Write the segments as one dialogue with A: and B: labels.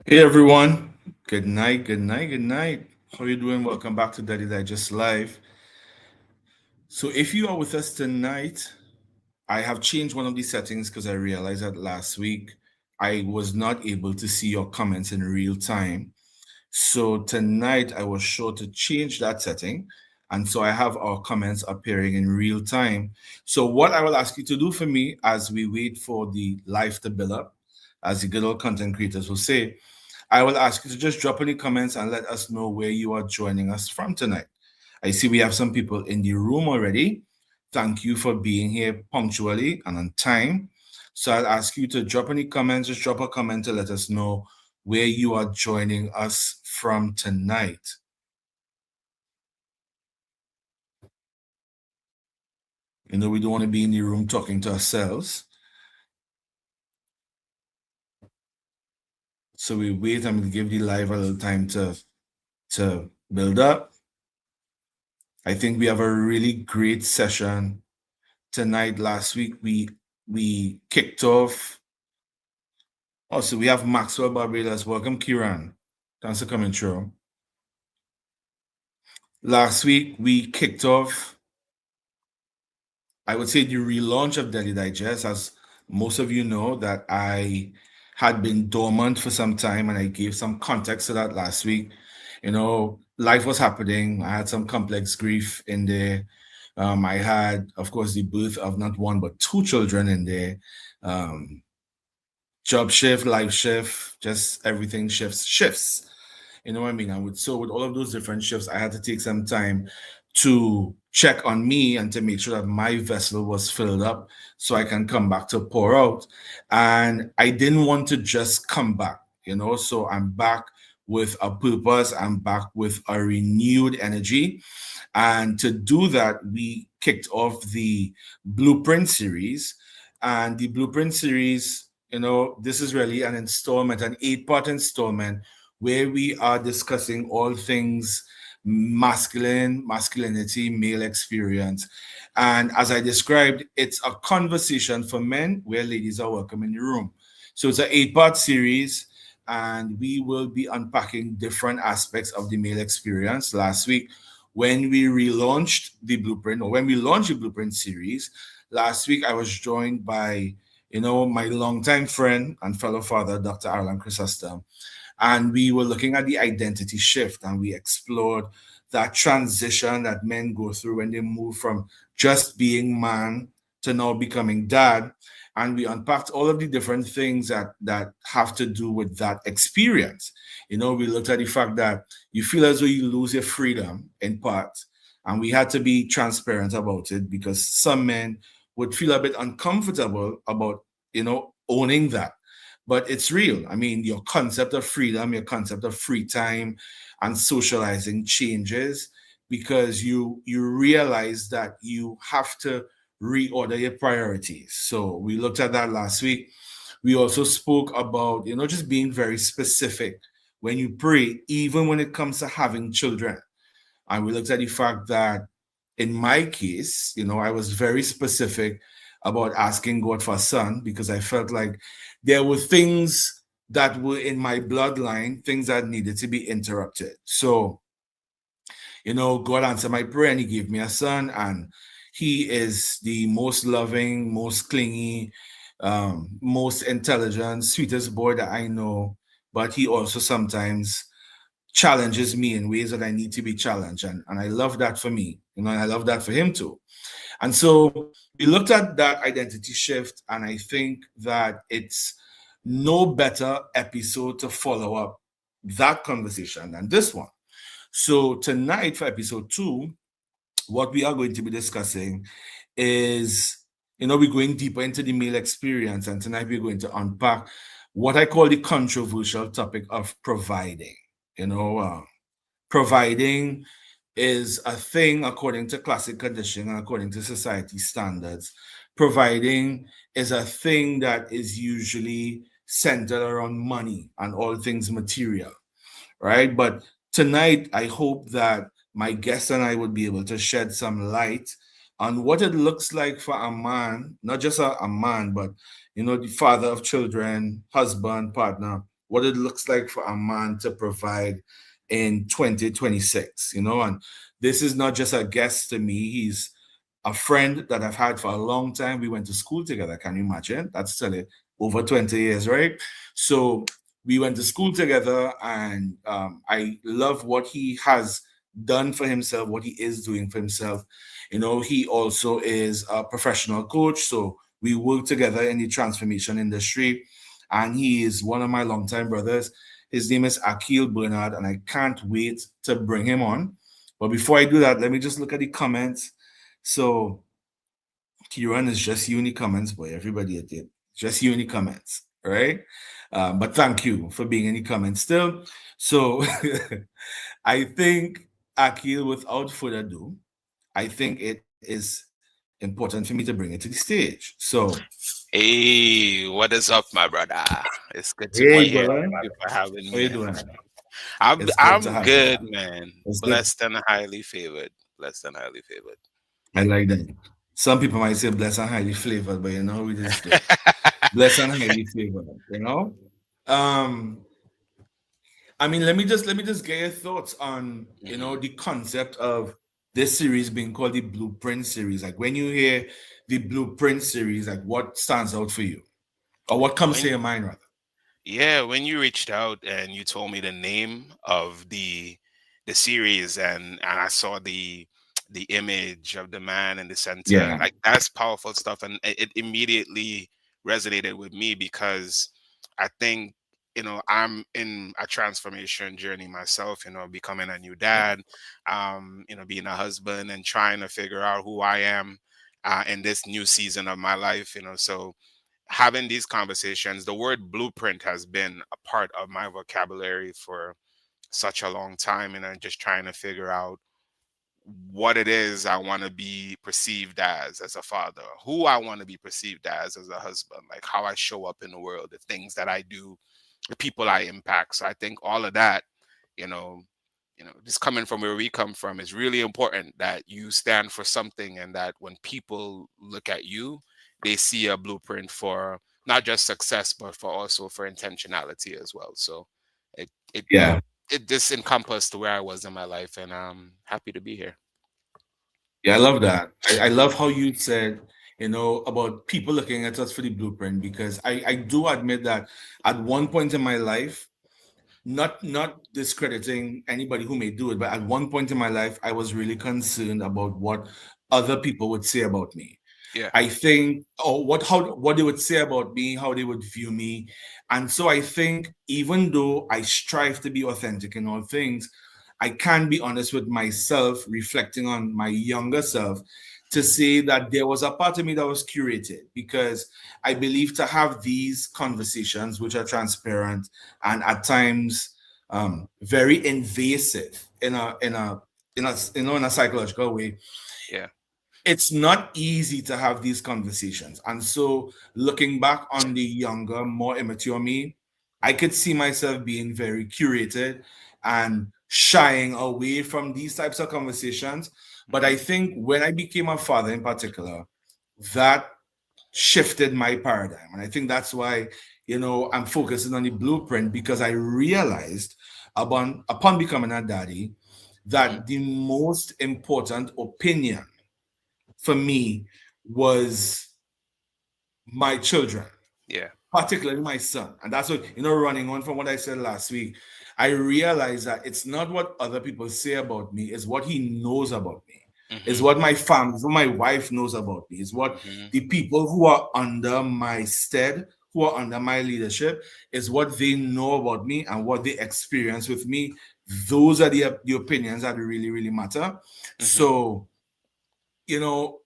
A: Hey everyone, good night, good night, good night. How you doing? Welcome back to Daddy Digest Live. So if you are with us tonight, I have changed one of the settings because I realized that last week I was not able to see your comments in real time. So tonight I was sure to change that setting. And so I have our comments appearing in real time. So what I will ask you to do for me as we wait for the live to build up, as the good old content creators will say, I will ask you to just drop any comments and let us know where you are joining us from tonight. I see we have some people in the room already. Thank you for being here punctually and on time. So I'll ask you to drop any comments, just drop a comment to let us know where you are joining us from tonight. We don't want to be in the room talking to ourselves. So we wait and we give the live a little time to build up. I think we have a really great session tonight. Last week we kicked off. Oh, so we have Maxwell Barbados. Welcome, Kiran. Thanks for coming through. Last week we kicked off, I would say, the relaunch of Daily Digest. As most of you know, that I had been dormant for some time, and I gave some context to that last week. Life was happening. I had some complex grief in there. I had, of course, the birth of not one but two children in there. Job shift, life shift, just everything shifts. You know what I mean? And with all of those different shifts, I had to take some time to check on me and to make sure that my vessel was filled up so I can come back to pour out. And I didn't want to just come back, so I'm back with a purpose. I'm back with a renewed energy. And to do that, we kicked off the Blueprint series. And the Blueprint series, this is really an installment, an 8-part installment where we are discussing all things masculinity, male experience. And as I described, it's a conversation for men where ladies are welcome in the room. So it's an 8-part series, and we will be unpacking different aspects of the male experience. Last week, when we relaunched the Blueprint, or when we launched the Blueprint series, last week I was joined by my longtime friend and fellow father, Dr. Arlan Chrysostom. And we were looking at the identity shift, and we explored that transition that men go through when they move from just being man to now becoming dad. And we unpacked all of the different things that have to do with that experience. We looked at the fact that you feel as though you lose your freedom in part. And we had to be transparent about it because some men would feel a bit uncomfortable about, owning that. But it's real. I mean, your concept of freedom, your concept of free time and socializing changes because you realize that you have to reorder your priorities. So we looked at that last week. We also spoke about, just being very specific when you pray, even when it comes to having children. And we looked at the fact that in my case, I was very specific about asking God for a son because I felt like there were things that were in my bloodline, things that needed to be interrupted. So, God answered my prayer and he gave me a son, and he is the most loving, most clingy, most intelligent, sweetest boy that I know. But he also sometimes challenges me in ways that I need to be challenged. And I love that for me, and I love that for him too. And so we looked at that identity shift, and I think that it's no better episode to follow up that conversation than this one. So tonight for episode 2, what we are going to be discussing is, we're going deeper into the male experience, and tonight we're going to unpack what I call the controversial topic of providing. Providing is a thing according to classic conditioning and according to society standards. Providing is a thing that is usually centered around money and all things material, right? But tonight, I hope that my guest and I would be able to shed some light on what it looks like for a man, not just a man, but the father of children, husband, partner, what it looks like for a man to provide in 2026, and this is not just a guest to me. He's a friend that I've had for a long time. We went to school together. Can you imagine? That's still over 20 years, right? So we went to school together, and I love what he has done for himself, what he is doing for himself. He also is a professional coach. So we work together in the transformation industry, and he is one of my longtime brothers. His name is AKEEL Bernard, and I can't wait to bring him on. But before I do that, let me just look at the comments. So Kieran is just you in the comments, boy. Everybody at it, just you in the comments, right? But thank you for being in the comments still. So I think, Akil, without further ado, I think it is important for me to bring it to the stage. So,
B: Hey, what is up, my brother? It's good to
A: hey,
B: be here.
A: brother,
B: Thank you for having
A: how you
B: me.
A: doing?
B: I'm
A: It's good to
B: I'm
A: have you.
B: good, man.
A: It's good.
B: Blessed and highly favored. Blessed and highly favored.
A: I like that. Some people might say blessed and highly flavored, but you know how it is though. Blessed and highly flavored. Um, I mean, let me just get your thoughts on
B: Mhm.
A: the concept of this series being called the Blueprint series. Like when you hear the Blueprint series, like what stands out for you, or what comes to
B: When
A: your mind rather?
B: Yeah, when you reached out and you told me the name of the series, and I saw the image of the man in the center,
A: Yeah,
B: like that's powerful stuff, and it immediately resonated with me because I think I'm in a transformation journey myself, becoming a new dad, being a husband and trying to figure out who I am in this new season of my life, so having these conversations, the word blueprint has been a part of my vocabulary for such a long time, and I'm just trying to figure out what it is I want to be perceived as a father, who I want to be perceived as a husband, like how I show up in the world, the things that I do, the people I impact. So I think all of that, you know, just coming from where we come from, is really important that you stand for something, and that when people look at you, they see a blueprint for not just success, but for also for intentionality as well. So it it
A: yeah,
B: it just encompassed where I was in my life, and I'm happy to be here.
A: yeah. I love that. I love how you said, about people looking at us for the blueprint, because I do admit that at one point in my life, not discrediting anybody who may do it, but at one point in my life, I was really concerned about what other people would say about me.
B: Yeah.
A: I think, or what they would say about me, how they would view me. And so I think even though I strive to be authentic in all things, I can be honest with myself, reflecting on my younger self, to say that there was a part of me that was curated, because I believe to have these conversations, which are transparent and at times very invasive in a psychological way,
B: Yeah.
A: it's not easy to have these conversations. And so, looking back on the younger, more immature me, I could see myself being very curated and shying away from these types of conversations. But
B: Hmm.
A: I think when I became a father in particular, that shifted my paradigm. And I think that's why, I'm focusing on the blueprint, because I realized upon becoming a daddy
B: Hmm.
A: that the most important opinion for me was my children,
B: Yeah.
A: particularly my son. And that's what, running on from what I said last week, I realized that it's not what other people say about me, it's what he knows about me. Is
B: Hmm.
A: what my family, what my wife knows about me, is what
B: Hmm.
A: the people who are under my stead, who are under my leadership, is what they know about me and what they experience with me. Those are the opinions that really, really matter.
B: Hmm.
A: So, you know,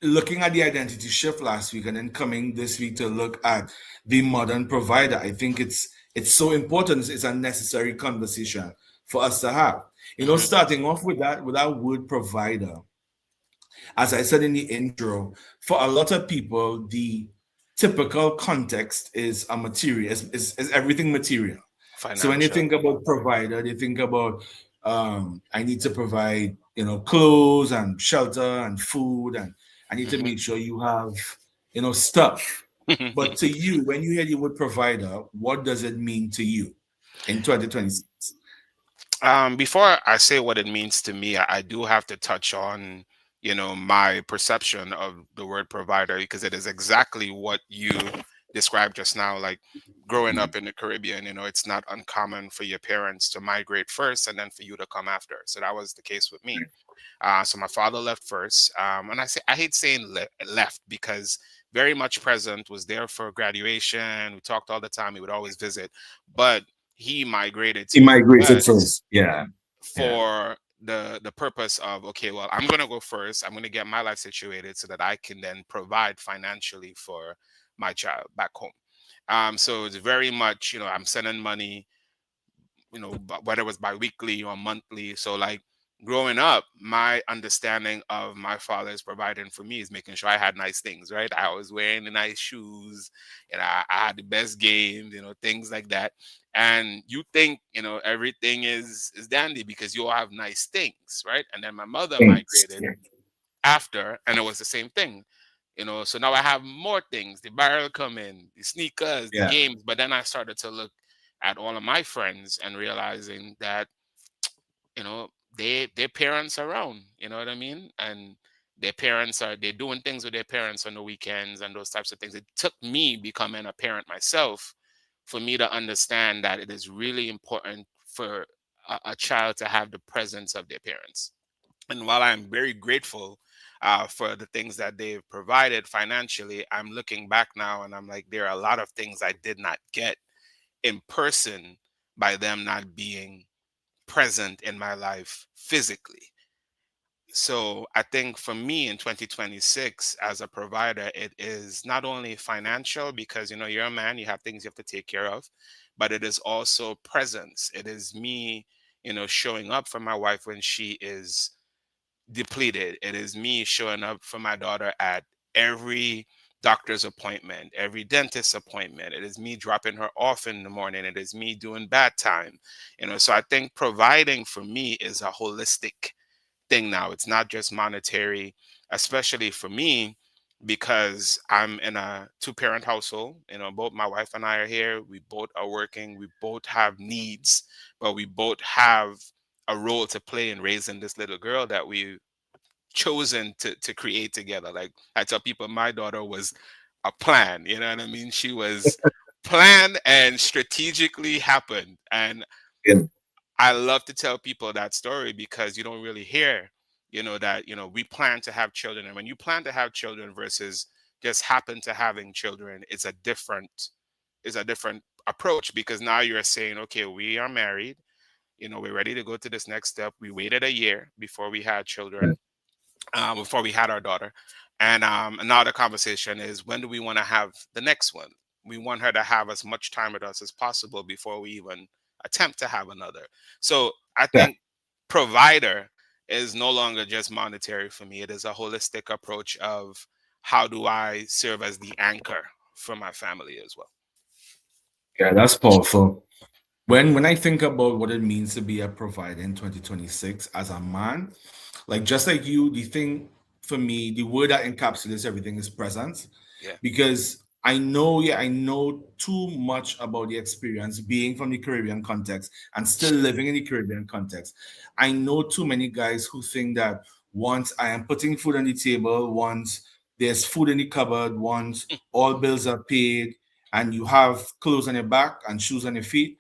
A: looking at the identity shift last week and then coming this week to look at the modern provider, I think it's so important. It's a necessary conversation for us to have.
B: Hmm.
A: Starting off with that word provider, as I said in the intro, for a lot of people, the typical context is a material, is everything material. So when you
B: Financial.
A: think about provider, they think about I need to provide, clothes and shelter and food, and I need to
B: Hmm.
A: make sure you have, stuff. But to you, when you hear the word provider, what does it mean to you in 2026?
B: Before I say what it means to me, I do have to touch on, my perception of the word provider, because it is exactly what you described just now. Like growing up in the Caribbean, it's not uncommon for your parents to migrate first and then for you to come after. So that was the case with me. So my father left first, and I hate saying left because very much present, was there for graduation. We talked all the time. He would always visit, but he migrated to
A: He
B: the
A: migrated
B: U.S.
A: first. Yeah. Yeah.
B: for the purpose of, okay, well, I'm gonna go first. I'm gonna get my life situated so that I can then provide financially for my child back home. So it's very much, I'm sending money, whether it was bi-weekly or monthly. So like growing up, my understanding of my father's providing for me is making sure I had nice things, right? I was wearing the nice shoes, and I had the best games, things like that. And you think, everything is dandy because you all have nice things, right? And then my mother
A: Thanks.
B: migrated
A: Yeah.
B: after, and it was the same thing. So now I have more things, the barrel come in, the sneakers, the
A: Yeah.
B: games. But then I started to look at all of my friends and realizing that, their parents are around, you know what I mean? And they're doing things with their parents on the weekends and those types of things. It took me becoming a parent myself for me to understand that it is really important for a child to have the presence of their parents. And while I'm very grateful for the things that they've provided financially, I'm looking back now and I'm like, there are a lot of things I did not get in person by them not being present in my life physically. So I think for me in 2026 as a provider, it is not only financial because, you're a man, you have things you have to take care of, but it is also presence. It is me, showing up for my wife when she is depleted. It is me showing up for my daughter at every doctor's appointment, every dentist appointment. It is me dropping her off in the morning. It is me doing bad time. So I think providing for me is a holistic thing now. It's not just monetary, especially for me because I'm in a two-parent household. Both my wife and I are here. We both are working. We both have needs, but we both have a role to play in raising this little girl that we chosen to create together. Like I tell people, my daughter was a plan. You know what I mean? She was planned and strategically happened. And
A: Yeah.
B: I love to tell people that story because you don't really hear, that we plan to have children, and when you plan to have children versus just happen to having children, it's a different approach because now you're saying, okay, we are married. We're ready to go to this next step. We waited a year before we had children, before we had our daughter. And now the conversation is, when do we want to have the next one? We want her to have as much time with us as possible before we even attempt to have another. So I
A: Yeah.
B: think provider is no longer just monetary for me. It is a holistic approach of how do I serve as the anchor for my family as well.
A: Yeah, that's powerful. When I think about what it means to be a provider in 2026 as a man, like just like you, the thing for me, the word that encapsulates everything is presence.
B: Yeah.
A: Because I know, yeah, I know too much about the experience being from the Caribbean context and still living in the Caribbean context. I know too many guys who think that once I am putting food on the table, once there's food in the cupboard, once all bills are paid, and you have clothes on your back and shoes on your feet,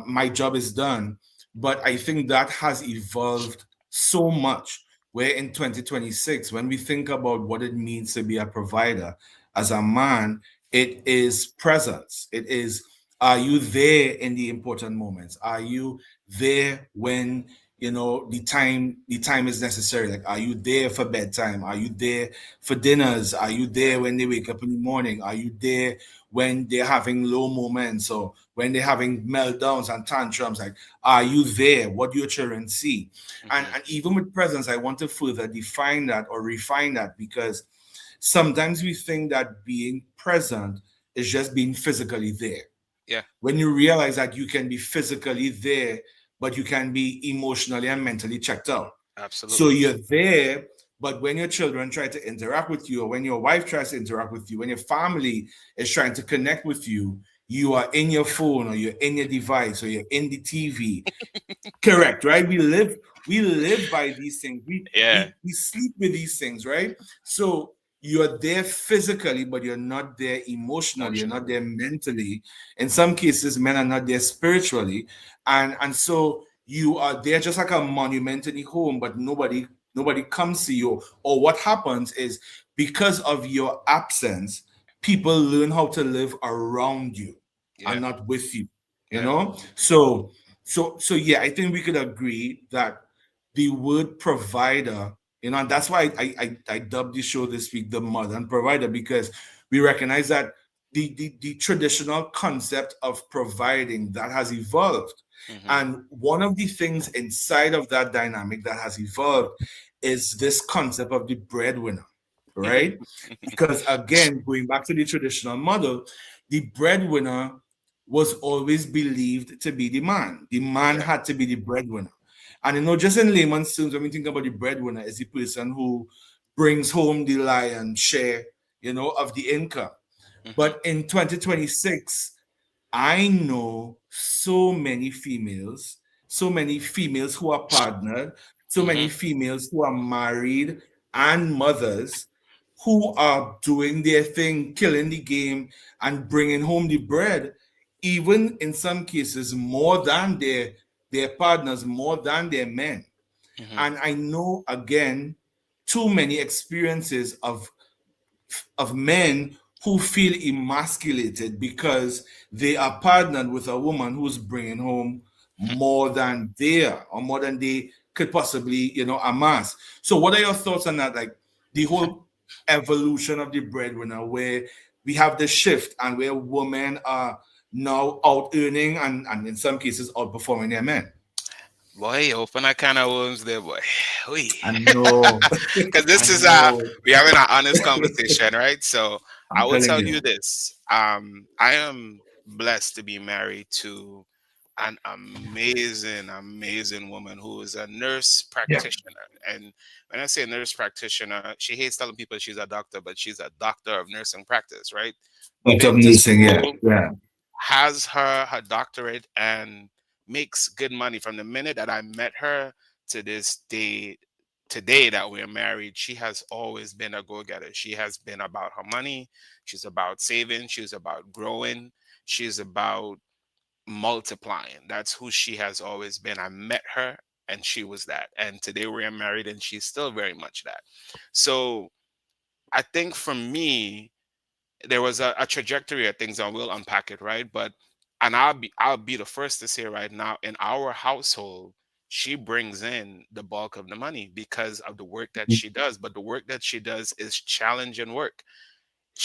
A: my job is done. But I think that has evolved so much. Where in 2026, when we think about what it means to be a provider as a man, it is presence. It is, are you there in the important moments? Are you there when the time is necessary? Like, are you there for bedtime? Are you there for dinners? Are you
B: Yeah.
A: there when they wake up in the morning? Are you there when they're having low moments or when they're having meltdowns and tantrums? Like, are you there? What do your children see? and
B: Hmm.
A: and even with presence, I want to further define that or refine that, because sometimes we think that being present is just being physically there.
B: Yeah.
A: When you realize that you can be physically there, but you can be emotionally and mentally checked out. So
B: Absolutely.
A: you're there, But when your children try to interact with you, or when your wife tries to interact with you, when your family is trying to connect with you, you are in your phone, or you're in your device, or you're in the TV. Correct, right? We live by these things. We
B: Yeah.
A: we we sleep with these things, right? So you're there physically, but you're not there emotionally, you're not
B: Emotionally.
A: there mentally. In some cases, men are not there spiritually. And so you are there just like a monument in the home, but nobody comes to you. Or what happens is, because of your absence, people learn how to live around you and
B: Yeah.
A: not with you. You
B: Yeah.
A: know? So yeah, I think we could agree that the word provider, and that's why I dubbed the show this week the modern provider, because we recognize that the traditional concept of providing that has evolved.
B: Mm-hmm.
A: And one of the things inside of that dynamic that has evolved is this concept of the breadwinner, right? Because again, going back to the traditional model, the breadwinner was always believed to be the man. The man
B: Yeah.
A: had to be the breadwinner. And just in layman's terms, when we think about the breadwinner, is the person who brings home the lion's share, of the income.
B: Mm-hmm.
A: But in 2026, I know so many females who are partnered, so
B: Mm-hmm.
A: many females who are married and mothers, who are doing their thing, killing the game, and bringing home the bread, even in some cases more than their partners, more than their men.
B: Mm-hmm.
A: And I know, again, too many experiences of men who feel emasculated because they are partnered with a woman who's bringing home more than they are, or more than they could possibly, amass. So, what are your thoughts on that? Like the whole evolution of the breadwinner, where we have the shift and where women are now out earning and in some cases outperforming their men.
B: Boy, you open a can of worms there, boy. Oi.
A: I know,
B: Because
A: I
B: this is
A: know.
B: we having an honest conversation, right? So I
A: I'm
B: will
A: telling
B: tell you
A: you.
B: this. I am blessed to be married to an amazing, amazing woman who is a nurse
A: Yeah.
B: practitioner. And when I say nurse practitioner, she hates telling people she's a doctor, but she's a doctor of nursing practice, right?
A: That's
B: Been to
A: amazing. Yeah.
B: school,
A: Yeah.
B: has her doctorate, and makes good money. From the minute that I met her to this day, today that we're married, she has always been a go-getter. She has been about her money. She's about saving. She's about growing. She's about multiplying. That's who she has always been. I met her and she was that. And today we're married and she's still very much that. So I think for me, there was a trajectory of things, and we'll unpack it, right? But and I'll be the first to say right now, in our household, she brings in the bulk of the money because of the work that she does. But the work that she does is challenging work.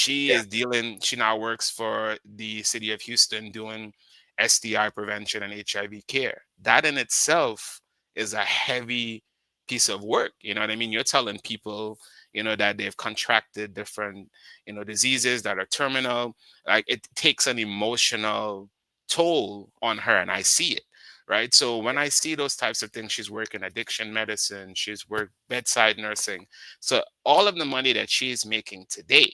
A: Yeah.
B: She now works for the city of Houston doing STI prevention and HIV care. That in itself is a heavy piece of work. You know what I mean? You're telling people, that they've contracted different, diseases that are terminal. Like, it takes an emotional toll on her, and I see it. Right. So when I see those types of things, she's working addiction medicine, she's worked bedside nursing. So all of the money that she's making today,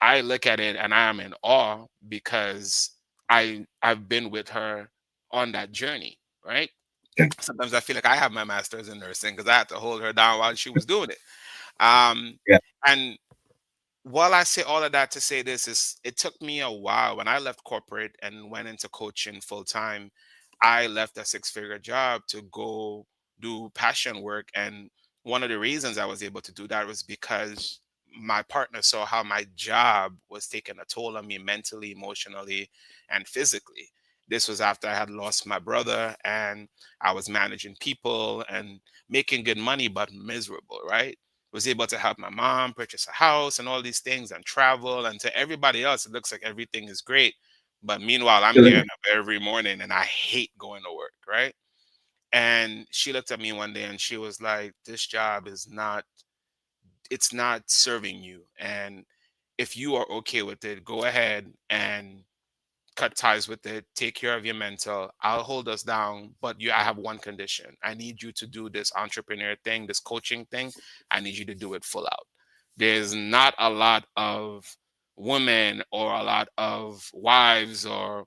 B: I look at it and I am in awe because I've been with her on that journey, right?
A: Yeah.
B: Sometimes I feel like I have my master's in nursing because I had to hold her down while she was doing it. Um,
A: Yeah.
B: and while I say all of that to say this is, it took me a while when I left corporate and went into coaching full time. I left a six-figure job to go do passion work, and one of the reasons I was able to do that was because my partner saw how my job was taking a toll on me mentally, emotionally, and physically. This was after I had lost my brother and I was managing people and making good money but miserable, right? Was able to help my mom purchase a house and all these things and travel. And to everybody else, it looks like everything is great. But meanwhile, I'm
A: Killing
B: getting
A: it.
B: up every morning and I hate going to work, right? And she looked at me one day and she was like, this job it's not serving you. And if you are okay with it, go ahead and cut ties with it, take care of your mental. I'll hold us down, but I have one condition. I need you to do this entrepreneur thing, this coaching thing. I need you to do it full out. There's not a lot of women or a lot of wives or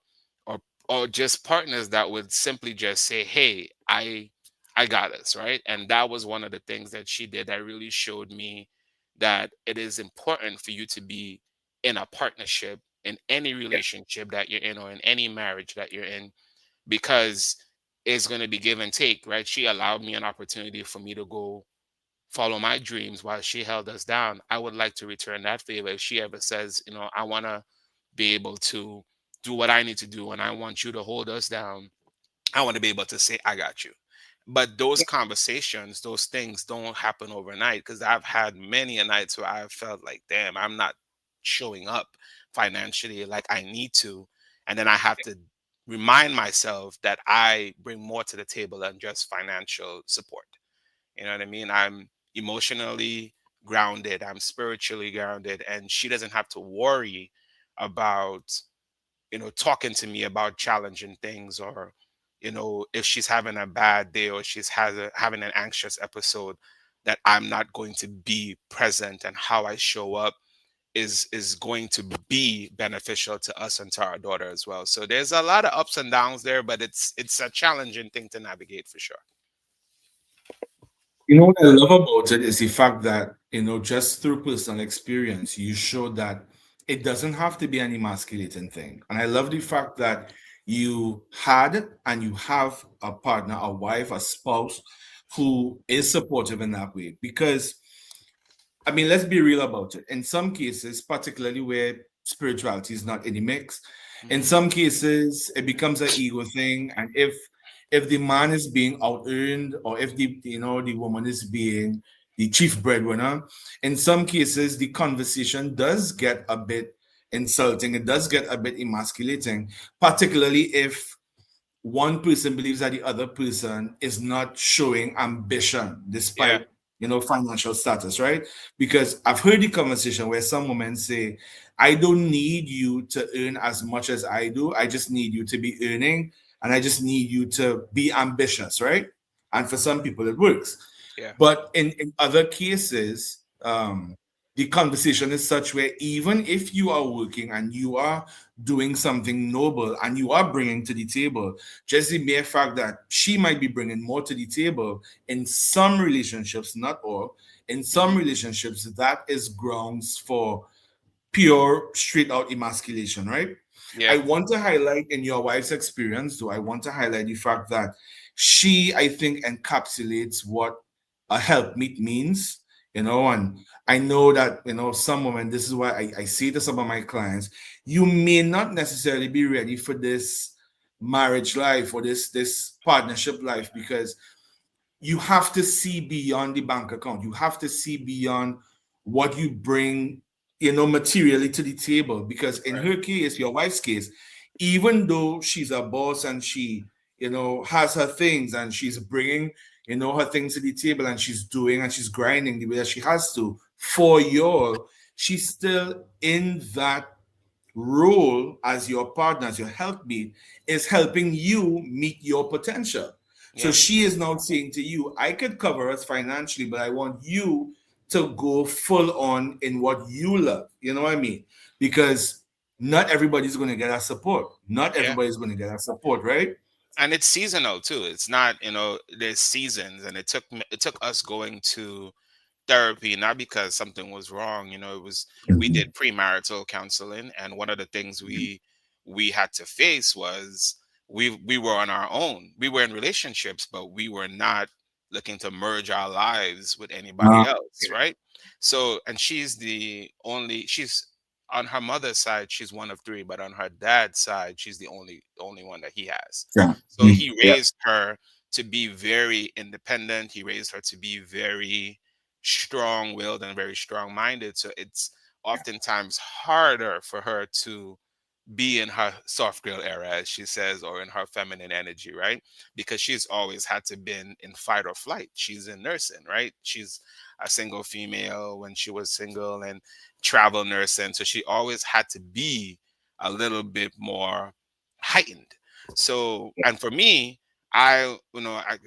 B: or just partners that would simply just say, "Hey, I got this," right? And that was one of the things that she did that really showed me that it is important for you to be in a partnership, in any relationship that you're in, or in any marriage that you're in, because it's going to be give and take, right? She allowed me an opportunity for me to go follow my dreams while she held us down. I would like to return that favor. If she ever says, I want to be able to do what I need to do and I want you to hold us down, I want to be able to say, I got you. But those conversations, those things don't happen overnight, because I've had many a nights where I've felt like, damn, I'm not showing up financially like I need to. And then I have to remind myself that I bring more to the table than just financial support. You know what I mean? I'm emotionally grounded, I'm spiritually grounded, and she doesn't have to worry about, talking to me about challenging things, or, if she's having a bad day or having an anxious episode, that I'm not going to be present, and how I show up is going to be beneficial to us and to our daughter as well. So there's a lot of ups and downs there, but it's a challenging thing to navigate for sure.
A: You know what I love about it is the fact that, just through personal experience, you show that it doesn't have to be an emasculating thing. And I love the fact that you had and you have a partner, a wife, a spouse who is supportive in that way. Because I mean, let's be real about it. In some cases, particularly where spirituality is not in the mix, in
B: Hmm.
A: some cases it becomes an ego thing. And if the man is being out earned, or if the woman is being the chief breadwinner, in some cases the conversation does get a bit insulting. It does get a bit emasculating, particularly if one person believes that the other person is not showing ambition
B: Yeah.
A: despite financial status, right? Because I've heard the conversation where some women say, I don't need you to earn as much as I do, I just need you to be earning, and I just need you to be ambitious, right? And for some people it works.
B: Yeah.
A: But in other cases, the conversation is such where even if you are working and you are doing something noble and you are bringing to the table, just the mere fact that she might be bringing more to the table in some relationships, not all, in some
B: Hmm.
A: relationships, that is grounds for pure straight out emasculation, right? I
B: Yeah.
A: want to highlight in your wife's experience, though, I want to highlight the fact that she, I think, encapsulates what a helpmeet means, and I know that, some women, this is why I say to some of my clients, you may not necessarily be ready for this marriage life or this partnership life, because you have to see beyond the bank account. You have to see beyond what you bring, materially to the table. Because in
B: Right.
A: her case, your wife's case, even though she's a boss and she, has her things and she's bringing, her things to the table, and she's doing and she's grinding the way that she has to for you all, she's still in that role as your partner, as your helpmate, is helping you meet your potential. So
B: Yeah.
A: she is now saying to you, I could cover us financially, but I want you to go full on in what you love. You know what I mean? Because not everybody's going to get that support. Not
B: Yeah.
A: everybody's going to get that support, right?
B: And it's seasonal too. It's not, there's seasons, and it took us going to therapy, not because something was wrong. It was, we did premarital counseling, and one of the things we had to face was, we were on our own. We were in relationships, but we were not looking to merge our lives with anybody
A: Uh,
B: else, right? So, and she's on her mother's side, she's one of three, but on her dad's side, she's the only one that he has.
A: yeah.
B: So
A: Mm,
B: he
A: yeah.
B: raised her to be very independent. He raised her to be very strong-willed and very strong-minded. So it's oftentimes harder for her to be in her soft girl era, as she says, or in her feminine energy, right? Because she's always had to been in fight or flight. She's in nursing, right? She's a single female when she was single, and travel nursing. So she always had to be a little bit more heightened. So, and for me,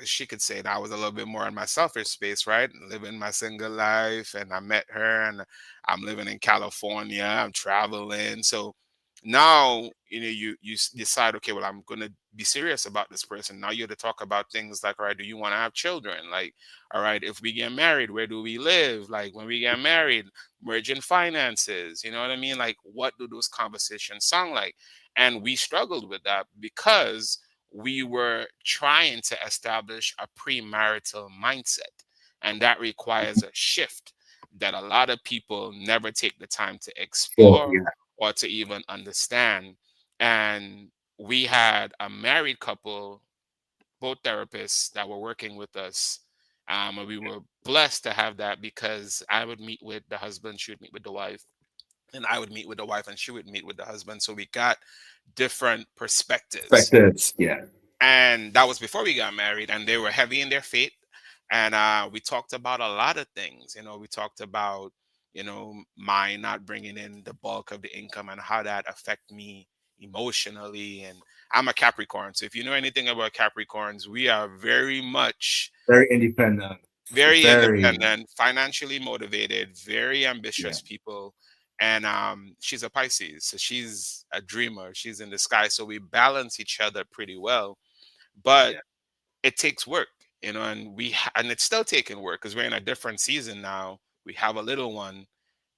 B: she could say that I was a little bit more in my selfish space, right? Living my single life, and I met her, and I'm living in California. I'm traveling, so now you decide, okay, well, I'm gonna be serious about this person. Now you have to talk about things like, all right, do you want to have children? Like, all right, if we get married, where do we live? Like, when we get married, merging finances, you know what I mean? Like, what do those conversations sound like? And we struggled with that because we were trying to establish a premarital mindset, and that requires a shift that a lot of people never take the time to
A: Sure.
B: explore
A: Yeah.
B: or to even understand. And we had a married couple, both therapists that were working with us. And we were blessed to have that, because I would meet with the husband, she would meet with the wife, and I would meet with the wife, and she would meet with the husband. So we got different perspectives.
A: Perspectives. Yeah.
B: And that was before we got married, and they were heavy in their faith. And we talked about a lot of things. We talked about, my not bringing in the bulk of the income and how that affect me emotionally. And I'm a Capricorn, so if you know anything about Capricorns, we are very much
A: Very independent.
B: very
A: Very.
B: independent, financially motivated, very
A: Yeah.
B: ambitious people. And she's a Pisces, so she's a dreamer. She's in the sky, so we balance each other pretty well. But
A: Yeah.
B: it takes work, and and it's still taking work because we're in a different season now. We have a little one,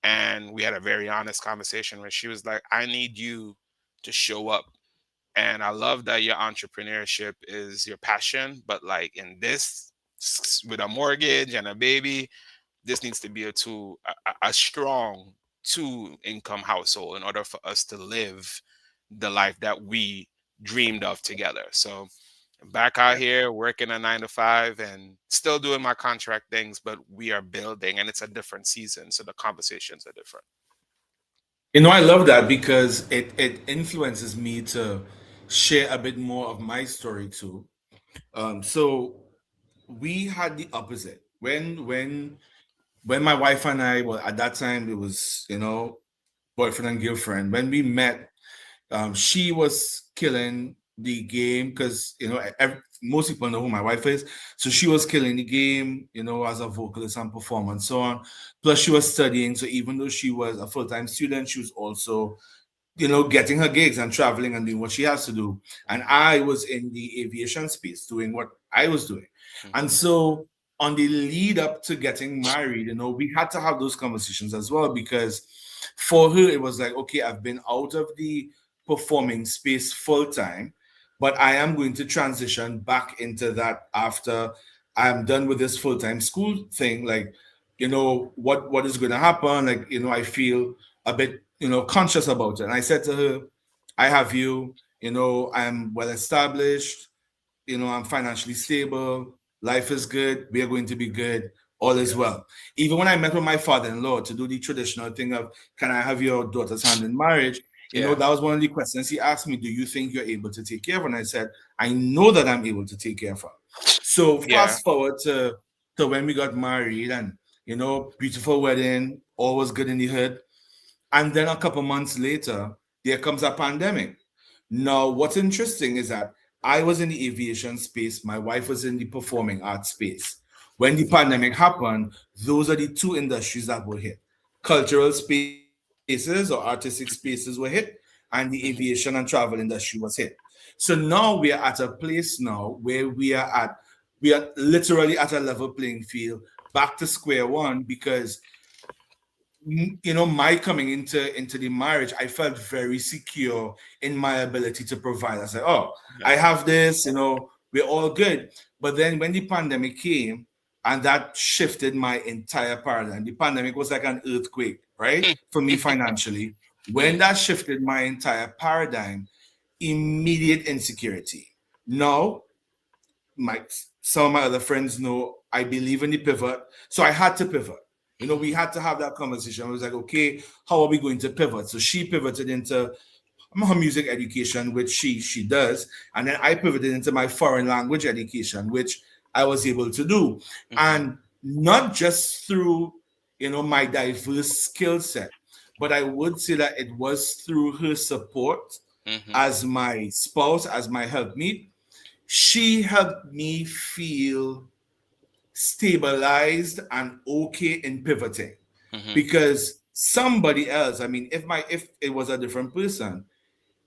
B: and we had a very honest conversation where she was like, I need you to show up. And I love that your entrepreneurship is your passion, but like in this, with a mortgage and a baby, this needs to be a strong two income household in order for us to live the life that we dreamed of together. So back out
A: Yeah.
B: here working a 9 to 5 and still doing my contract things, but we are building, and it's a different season, so the conversations are different.
A: I love that because it influences me to share a bit more of my story too. So we had the opposite. When my wife and I, well, at that time it was, boyfriend and girlfriend. When we met, she was killing the game because most people know who my wife is. So she was killing the game, as a vocalist and performer and so on. Plus, she was studying. So even though she was a full-time student, she was also getting her gigs and traveling and doing what she has to do. And I was in the aviation space doing what I was doing. And
B: Hmm.
A: so on the lead up to getting married, we had to have those conversations as well because for her, it was like, okay, I've been out of the performing space full time, but I am going to transition back into that after I'm done with this full time school thing. Like, what is going to happen? Like, I feel a bit, conscious about it. And I said to her, I have you, I'm well established, I'm financially stable, life is good, we are going to be good, all is
B: Yeah.
A: well. Even when I met with my father-in-law to do the traditional thing of, can I have your daughter's hand in marriage?
B: Yeah.
A: That was one of the questions he asked me, do you think you're able to take care of her? And I said, I know that I'm able to take care of her. So
B: Yeah.
A: fast forward to when we got married and, beautiful wedding, all was good in the hood. And then a couple months later, there comes a pandemic. Now, what's interesting is that I was in the aviation space, my wife was in the performing arts space. When the pandemic happened, those are the two industries that were hit. Cultural spaces or artistic spaces were hit, and the aviation and
B: Hmm.
A: travel industry was hit. So now we are at a place now where we are literally at a level playing field, back to square one because my coming into the marriage, I felt very secure in my ability to provide. I said, oh,
B: Yeah.
A: I have this, we're all good. But then when the pandemic came, and that shifted my entire paradigm. The pandemic was like an earthquake, right? For me financially. When that shifted my entire paradigm, immediate insecurity. Now my some of my other friends know I believe in the pivot. So I had to pivot. We had to have that conversation. I was like, okay, how are we going to pivot? So she pivoted into her music education, which she does, and then I pivoted into my foreign language education, which I was able to do,
B: Hmm.
A: and not just through my diverse skill set, but I would say that it was through her support
B: Mm-hmm.
A: as my spouse, as my helpmeet. She helped me feel stabilized and okay in pivoting,
B: Mm-hmm.
A: because somebody else, I mean, if it was a different person,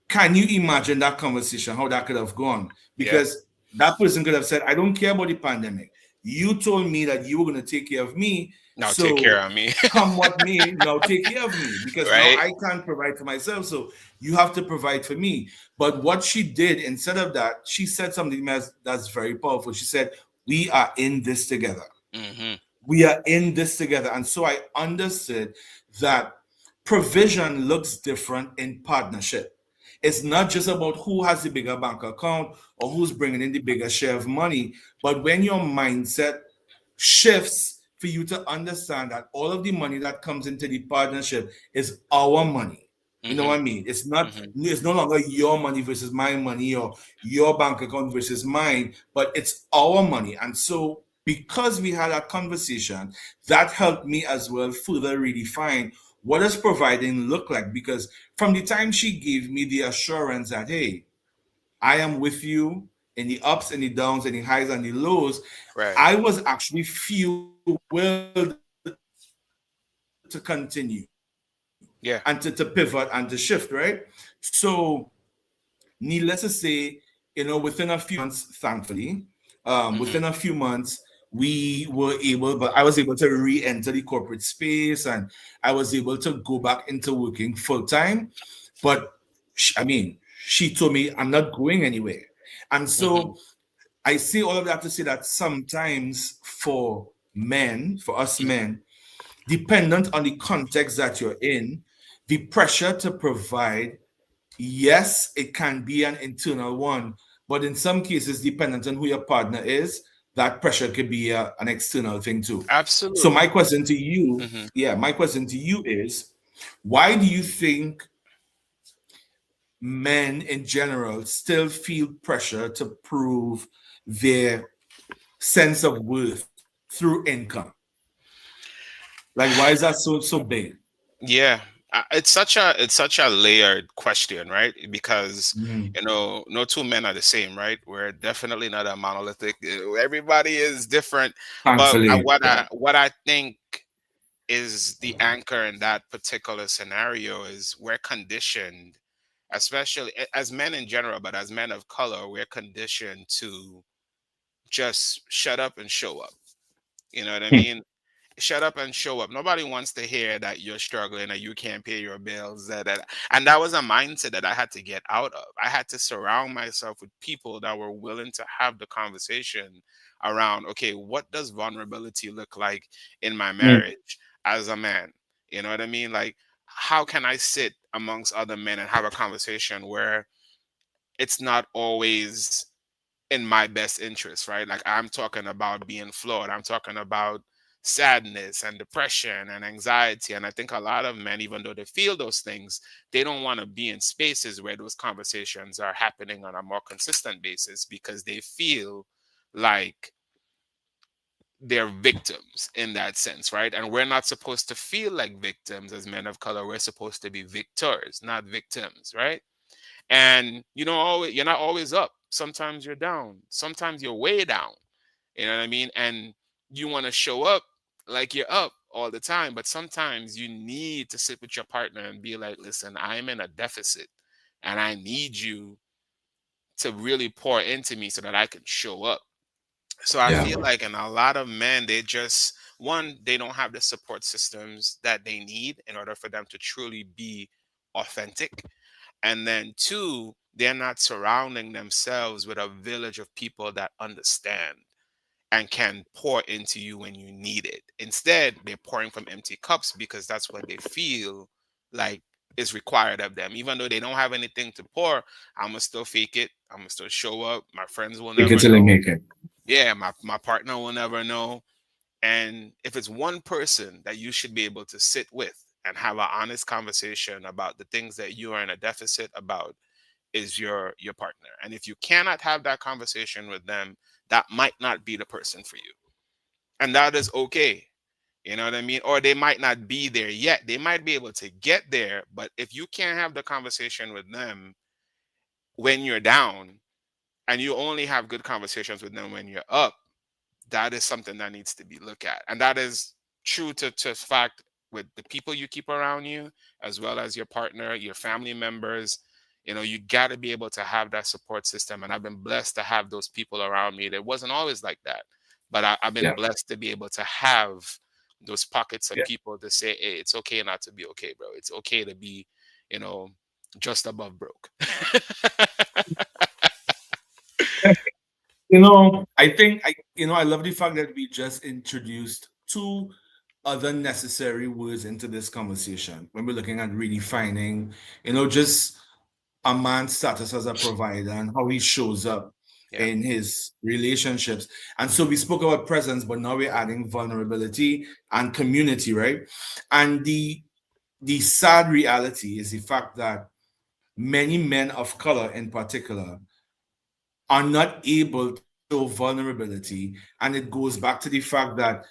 A: can you imagine that conversation, how that could have gone?
B: Yeah.
A: Because that person could have said, I don't care about the pandemic. You told me that you were going to take care of me.
B: Now take care
A: So
B: of me.
A: come what may, now take care of me, because now
B: Right.
A: I can't provide for myself. So you have to provide for me. But what she did instead of that, she said something that's very powerful. She said, we are in this together.
B: Mm-hmm.
A: We are in this together. And so I understood that provision looks different in partnership. It's not just about who has the bigger bank account or who's bringing in the bigger share of money, but when your mindset shifts for you to understand that all of the money that comes into the partnership is our money. You know
B: Mm-hmm.
A: what I mean? It's not,
B: Mm-hmm.
A: it's no longer your money versus my money or your bank account versus mine, but it's our money. And so because we had that conversation, that helped me as well further redefine what does providing look like. Because from the time she gave me the assurance that, hey, I am with you in the ups and the downs and the highs and the lows,
B: Right.
A: I was actually fueled to continue and to pivot and to shift, right?
B: Yeah.
A: So, needless to say, within a few months, thankfully, within a few
B: Mm-hmm.
A: months, we were able, but I was able to re-enter the corporate space, and I was able to go back into working full time. But I mean, she told me I'm not going anywhere. And
B: Mm-hmm.
A: so I say all of that to say that sometimes for men, for us men, dependent on the context that you're in, the pressure to provide, yes, it can be an internal one, but in some cases, dependent on who your partner is, that pressure could be an external thing too. So my
B: Absolutely.
A: question to you,
B: Mm-hmm.
A: yeah, my question to you is, why do you think men in general still feel pressure to prove their sense of worth through income? Like, why is that so big?
B: Yeah, it's such a layered question, right? Because
A: Mhm.
B: no two men are the same, right? We're definitely not a monolithic. Everybody is different. But
A: Thankfully, yeah,
B: what I think is the anchor in that particular scenario is we're conditioned, especially as men in general, but as men of color, we're conditioned to just shut up and show up. You know what I mean? Shut up and show up. Nobody wants to hear that you're struggling, that you can't pay your bills. And that was a mindset that I had to get out of. I had to surround myself with people that were willing to have the conversation around, okay, what does vulnerability look like in my marriage as a man? You know what I mean? Like, how can I sit amongst other men and have a conversation where it's not always in my best interest, right? Like I'm talking about being flawed. I'm talking about sadness and depression and anxiety. And I think a lot of men, even though they feel those things, they don't want to be in spaces where those conversations are happening on a more consistent basis because they feel like they're victims in that sense, right? And we're not supposed to feel like victims as men of color. We're supposed to be victors, not victims, right? And you're not always up. Sometimes you're down. Sometimes you're way down. You know what I mean? And you want to show up like you're up all the time, but sometimes you need to sit with your partner and be like, listen, I'm in a deficit and I need you to really pour into me so that I can show up. So I
A: yeah,
B: feel like in a lot of men, they just one, they don't have the support systems that they need in order for them to truly be authentic. And then two, they're not surrounding themselves with a village of people that understand and can pour into you when you need it. Instead, they're pouring from empty cups because that's what they feel like is required of them. Even though they don't have anything to pour, I'm gonna still fake it. I'm gonna still show up. My friends will
A: fake it
B: never
A: till they
B: know.
A: make it.
B: Yeah, my partner will never know. And if it's one person that you should be able to sit with and have an honest conversation about the things that you are in a deficit about, is your partner. And if you cannot have that conversation with them, that might not be the person for you. And that is okay. You know what I mean? Or they might not be there yet. They might be able to get there, but if you can't have the conversation with them, when you're down and you only have good conversations with them when you're up, that is something that needs to be looked at. And that is true to fact with the people you keep around you, as well as your partner, your family members. You know, you got to be able to have that support system. And I've been blessed to have those people around me. That wasn't always like that, but I've been
A: Yeah,
B: blessed to be able to have those pockets of
A: yeah.
B: people to say, hey, it's okay not to be okay, bro. It's okay to be, you know, just above broke.
A: I think I love the fact that we just introduced two other necessary words into this conversation when we're looking at redefining, just a man's status as a provider and how he shows up
B: Yeah.
A: in his relationships. And so we spoke about presence, but now we're adding vulnerability and community, right? And the sad reality is the fact that many men of color in particular are not able to show vulnerability. And it goes back to the fact that,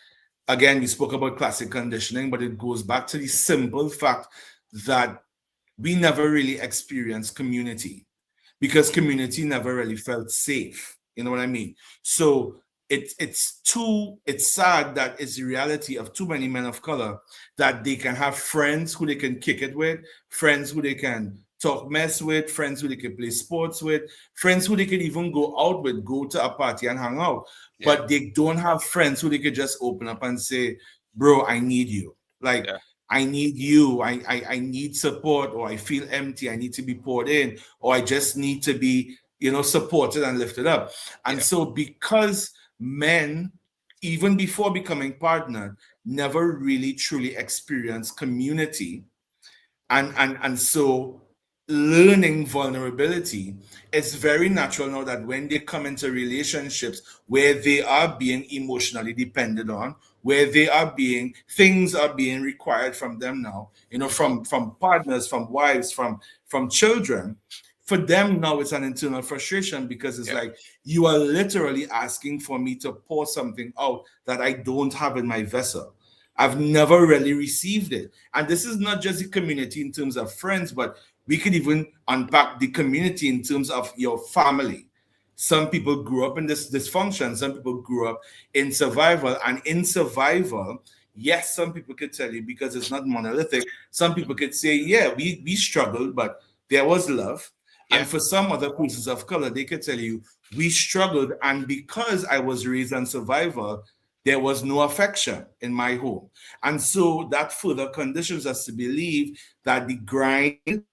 A: again, we spoke about classic conditioning, but it goes back to the simple fact that we never really experienced community because
B: Mhm.
A: community never really felt safe. You know what I mean? So it's sad that it's the reality of too many men of color that they can have friends who they can kick it with, friends who they can talk mess with, friends who they can play sports with, friends who they can even go out with, go to a party and hang out.
B: Yeah.
A: But they don't have friends who they could just open up and say, bro, I need you. Like
B: Yeah.
A: I need you. I need support, or I feel empty. I need to be poured in, or I just need to be, supported and lifted up. And
B: Yeah.
A: so, because men, even before becoming partnered, never really truly experience community, and so learning vulnerability, it's very natural now that when they come into relationships where they are being emotionally dependent on, where they are being things are being required from them now,
B: Hmm.
A: from partners, from wives, from children. For them now it's an internal frustration because it's
B: Yeah.
A: like you are literally asking for me to pour something out that I don't have in my vessel. I've never really received it. And this is not just the community in terms of friends, but we could even unpack the community in terms of your family. Some people grew up in this dysfunction, some people grew up in survival. And in survival, yes, some people could tell you because it's not monolithic. Some people could say, yeah, we struggled, but there was love. And
B: Yeah.
A: for some other persons of color, they could tell you, we struggled, and because I was raised on survival, there was no affection in my home. And so that further conditions us to believe that the grind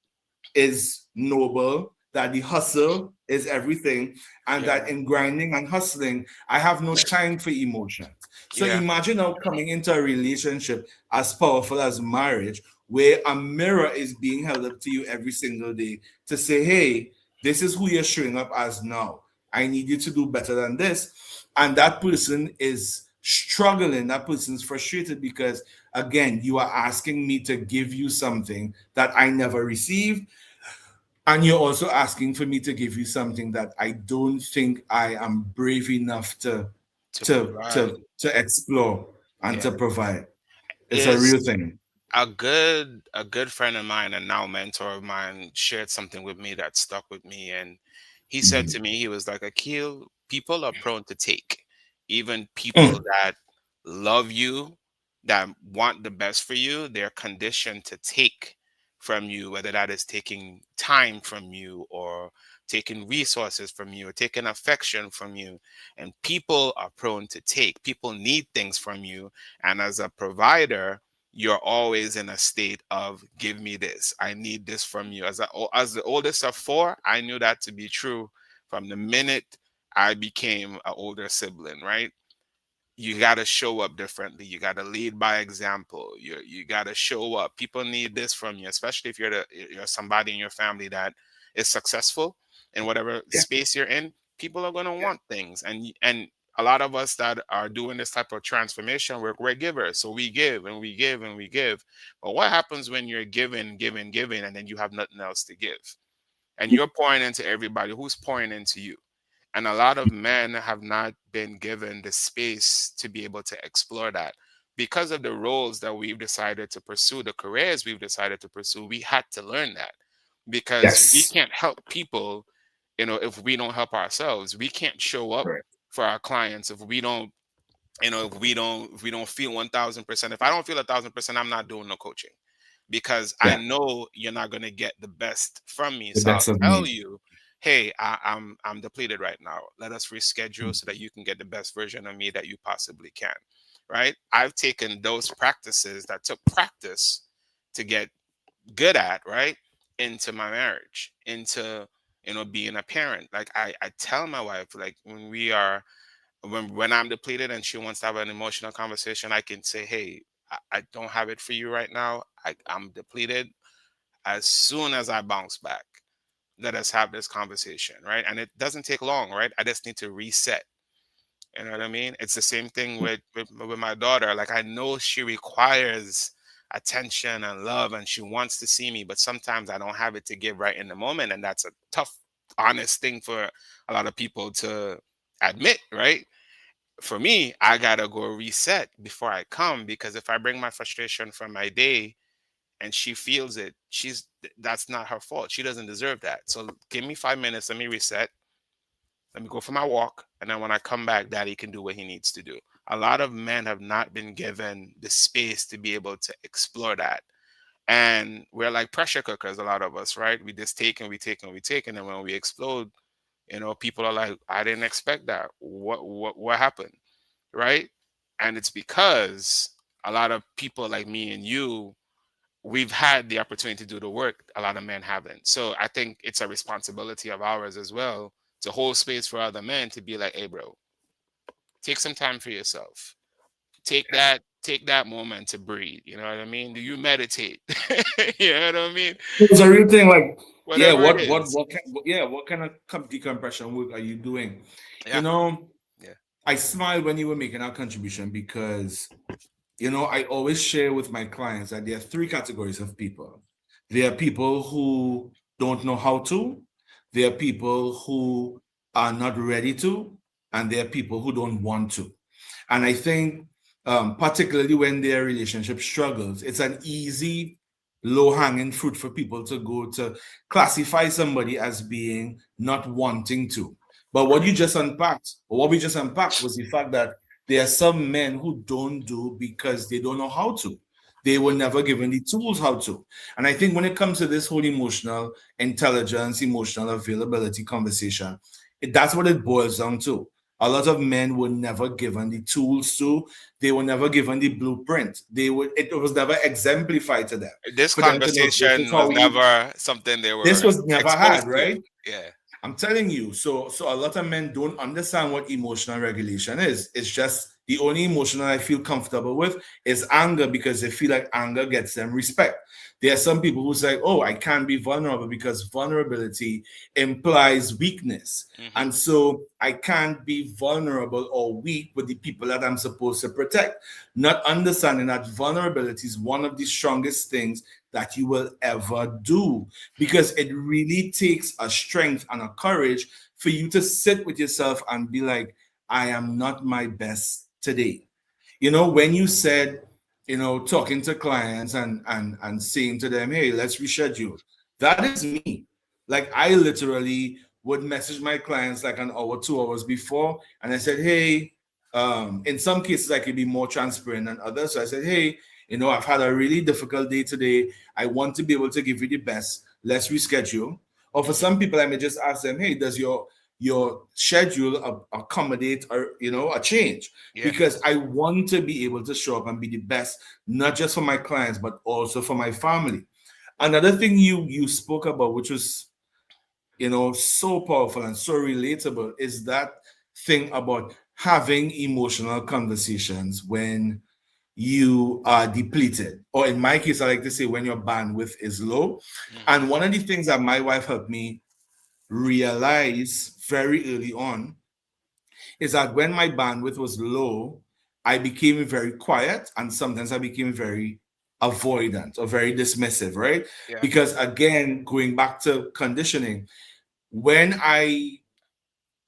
A: is noble, that the hustle is everything, and
B: Yeah.
A: that in grinding and hustling, I have no time for emotions. So
B: Yeah.
A: imagine now coming into a relationship as powerful as marriage, where a mirror is being held up to you every single day to say, hey, this is who you're showing up as now. I need you to do better than this. And that person is struggling, that person's frustrated because, again, you are asking me to give you something that I never received, and you're also asking for me to give you something that I don't think I am brave enough to
B: To
A: to
B: provide.
A: to to explore and
B: Yeah.
A: to provide. It's a
B: Is
A: real thing.
B: a good friend of mine and now mentor of mine shared something with me that stuck with me, and he said to me, he was like, Akil, people are prone to take. Even people
A: Mm,
B: that love you, that want the best for you, they're conditioned to take from you, whether that is taking time from you or taking resources from you or taking affection from you. And people are prone to take. People need things from you. And as a provider, you're always in a state of give me this, I need this from you. As the oldest of four, I knew that to be true from the minute I became an older sibling, right? You got to show up differently. You got to lead by example. You got to show up. People need this from you, especially if you're somebody in your family that is successful in whatever
A: yeah,
B: space you're in. People are going to
A: yeah.
B: want things, and a lot of us that are doing this type of transformation work, we're givers, so we give and we give and we give. But what happens when you're giving, giving, giving, and then you have nothing else to give, and you're pouring into everybody? Who's pouring into you? And a lot of men have not been given the space to be able to explore that because of the roles that we've decided to pursue, the careers we've decided to pursue. We had to learn that because we
A: Yes.
B: can't help people if we don't help ourselves, we can't show up
A: Right.
B: for our clients if we don't, if we don't feel 1000%. If I don't feel 1000%, I'm not doing no coaching, because I
A: Yeah.
B: know you're not going to get the best from me.
A: The
B: So I'll
A: best of
B: tell
A: me.
B: you, hey, I'm depleted right now. Let us reschedule so that you can get the best version of me that you possibly can. Right? I've taken those practices that took practice to get good at, right, into my marriage, into being a parent. Like I tell my wife, like when I'm depleted and she wants to have an emotional conversation, I can say, hey, I don't have it for you right now. I'm depleted. As soon as I bounce back, let us have this conversation, right? And it doesn't take long, right? I just need to reset. You know what I mean? It's the same thing with my daughter. Like, I know she requires attention and love and she wants to see me, but sometimes I don't have it to give right in the moment. And that's a tough, honest thing for a lot of people to admit, right? For me, I gotta go reset before I come, because if I bring my frustration from my day and she feels it, that's not her fault. She doesn't deserve that. So give me 5 minutes, let me reset, let me go for my walk, and then when I come back, daddy can do what he needs to do. A lot of men have not been given the space to be able to explore that. And we're like pressure cookers, a lot of us, right? We just take and we take and we take, and then when we explode, people are like, I didn't expect that. What happened? Right? And it's because a lot of people like me and you, we've had the opportunity to do the work a lot of men haven't. So I think it's a responsibility of ours as well to hold space for other men to be like, hey bro, take some time for yourself. Take that moment to breathe. You know what I mean? Do you meditate? You know what I mean?
A: It's a real thing. Like, yeah,
B: Whatever it is.
A: what kind of decompression work are you doing? You
B: Yeah.
A: know,
B: Yeah.
A: I smiled when you were making our contribution because, I always share with my clients that there are three categories of people. There are people who don't know how to, there are people who are not ready to, and there are people who don't want to. And I think, particularly when their relationship struggles, it's an easy, low hanging fruit for people to go to classify somebody as being not wanting to. But what you just unpacked, or what we just unpacked, was the fact that there are some men who don't do because they don't know how to. They were never given the tools how to. And I think when it comes to this whole emotional intelligence, emotional availability conversation, that's what it boils down to. A lot of men were never given the tools to, they were never given the blueprint. It was never exemplified to them.
B: This
A: For them to know this is
B: conversation was
A: how you
B: never something they
A: this
B: were
A: was never had,
B: exposed to.
A: right?
B: Yeah.
A: I'm telling you. So a lot of men don't understand what emotional regulation is. It's just the only emotion I feel comfortable with is anger, because they feel like anger gets them respect. There are some people who say, "Oh, I can't be vulnerable because vulnerability implies weakness."
B: Hmm.
A: And so I can't be vulnerable or weak with the people that I'm supposed to protect. Not understanding that vulnerability is one of the strongest things that you will ever do, because it really takes a strength and a courage for you to sit with yourself and be like, I am not my best today. When you said, talking to clients and saying to them, hey, let's reschedule. That is me. Like, I literally would message my clients like an hour, 2 hours before, and I said, hey, in some cases I could be more transparent than others. So I said, hey, I've had a really difficult day today. I want to be able to give you the best. Let's reschedule. Or for
B: Hmm.
A: some people, I may just ask them, hey, does your schedule accommodate a change?
B: Yeah.
A: Because I want to be able to show up and be the best, not just for my clients but also for my family. Another thing you spoke about, which was so powerful and so relatable, is that thing about having emotional conversations when you are depleted, or in my case I like to say when your bandwidth is low.
B: Hmm.
A: And one of the things that my wife helped me realize very early on is that when my bandwidth was low, I became very quiet, and sometimes I became very avoidant or very dismissive, right?
B: Yeah.
A: Because again, going back to conditioning, when I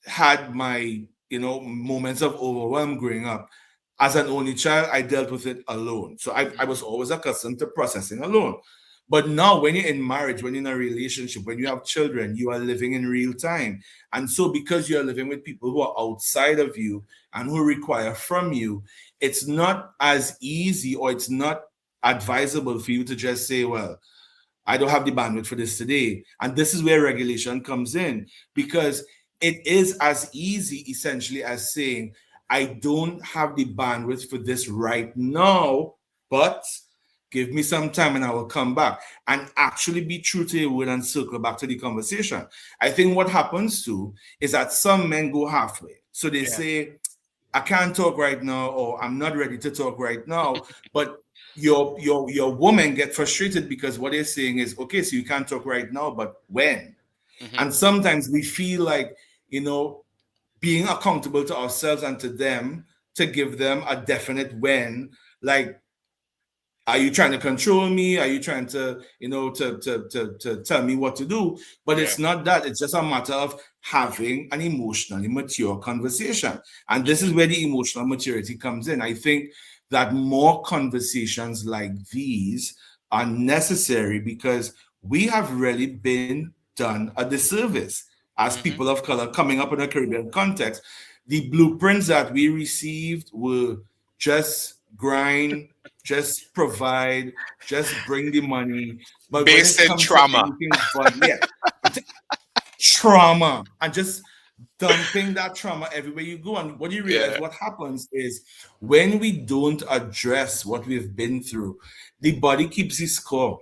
A: had my moments of overwhelm growing up, as an only child I dealt with it alone, so I was always accustomed to processing alone. But now, when you're in marriage, when you're in a relationship, when you have children, you are living in real time. And so, because you're living with people who are outside of you and who require from you, it's not as easy, or it's not advisable for you to just say, well, I don't have the bandwidth for this today. And this is where regulation comes in, because it is as easy essentially as saying, I don't have the bandwidth for this right now, but give me some time and I will come back, and actually be true to your word and circle back to the conversation. I think what happens too is that some men go halfway. So they
B: Yeah.
A: say, I can't talk right now, or I'm not ready to talk right now. But your woman get frustrated because what they're saying is, okay, so you can't talk right now, but when?
B: Hmm.
A: And sometimes we feel like, you know, being accountable to ourselves and to them, to give them a definite when, like, are you trying to control me? Are you trying to, to tell me what to do? But
B: Yeah.
A: it's not that. It's just a matter of having an emotionally mature conversation. And this is
B: Hmm.
A: where the emotional maturity comes in. I think that more conversations like these are necessary, because we have really been done a disservice as
B: Hmm.
A: people of color coming up in a Caribbean context. The blueprints that we received were just grind, just provide, just bring the money. But when
B: Based
A: it
B: in
A: comes to
B: trauma.
A: anything but, yeah, trauma, and just dumping that trauma everywhere you go. And what you realize,
B: Yeah.
A: what happens is, when we don't address what we've been through, the body keeps the score.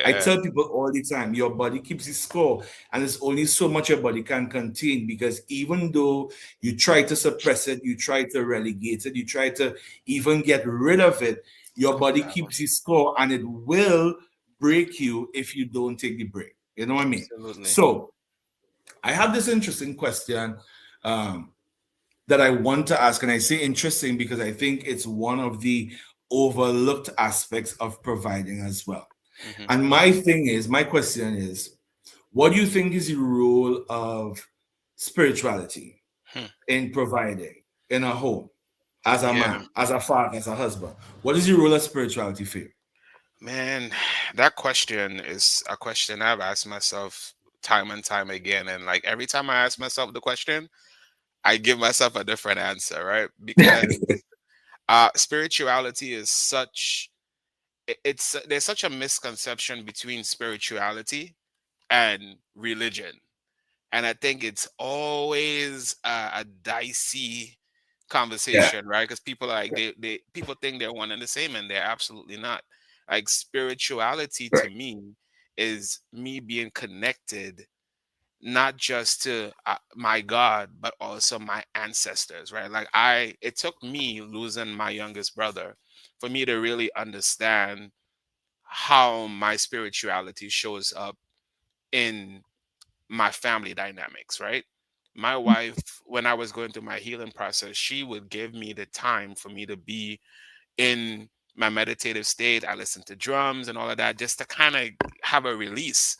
A: I
B: Yeah.
A: tell people all the time, your body keeps the score, and there's only so much your body can contain, because even though you try to suppress it, you try to relegate it, you try to even get rid of it, your
B: Comes
A: body
B: out.
A: keeps the score, and it will break you if you don't take the break. You know what I mean?
B: Absolutely.
A: So I have this interesting question, um, that I want to ask. And I say interesting because I think it's one of the overlooked aspects of providing as well.
B: Hmm.
A: And my question is, what do you think is the role of spirituality
B: Hmm.
A: in providing in a home, as a
B: Yeah.
A: man, as a father, as a husband? What is the role of spirituality for you?
B: Man, that question is a question I've asked myself time and time again. And like every time I ask myself the question, I give myself a different answer, right? Because spirituality is such it's there's such a misconception between spirituality and religion. And I think it's always a dicey
A: Yeah.
B: conversation, right? Because people are like they people think they're one and the same, and they're absolutely not. Like spirituality to
A: Right.
B: me is me being connected not just to my God, but also my ancestors, right? Like it took me losing my youngest brother for me to really understand how my spirituality shows up in my family dynamics, right? My wife, when I was going through my healing process, she would give me the time for me to be in my meditative state. I listened to drums and all of that just to kind of have a release.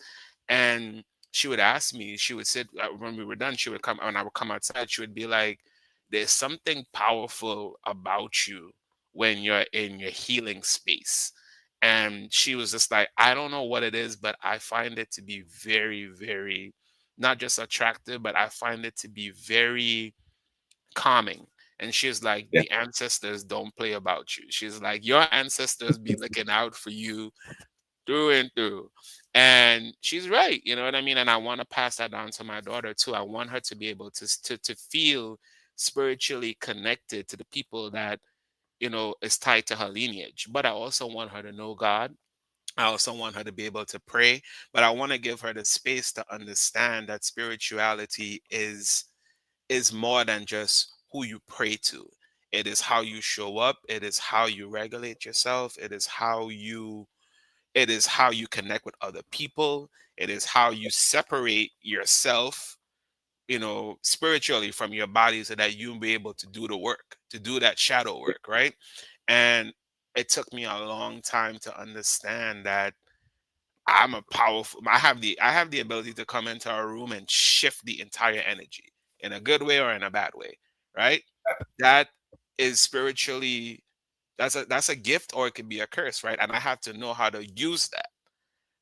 B: And she would ask me, she would sit when we were done, she would come, when I would come outside, she would be like, there's something powerful about you when you're in your healing space. And she was just like, I don't know what it is, but I find it to be very, very not just attractive, but I find it to be very calming. And she's like,
A: Yeah.
B: the ancestors don't play about you. She's like, your ancestors be looking out for you through and through. And she's right, you know what I mean? And I want to pass that on to my daughter too. I want her to be able to feel spiritually connected to the people that, is tied to her lineage. But I also want her to know God. I also want her to be able to pray, but I want to give her the space to understand that spirituality is more than just who you pray to. It is how you show up, it is how you regulate yourself, it is how you connect with other people, it is how you separate yourself, spiritually from your body so that you'll be able to do the work, to do that shadow work, right? And it took me a long time to understand that I have the ability to come into a room and shift the entire energy in a good way or in a bad way, right? That is spiritually, that's a gift, or it could be a curse, right? And I have to know how to use that.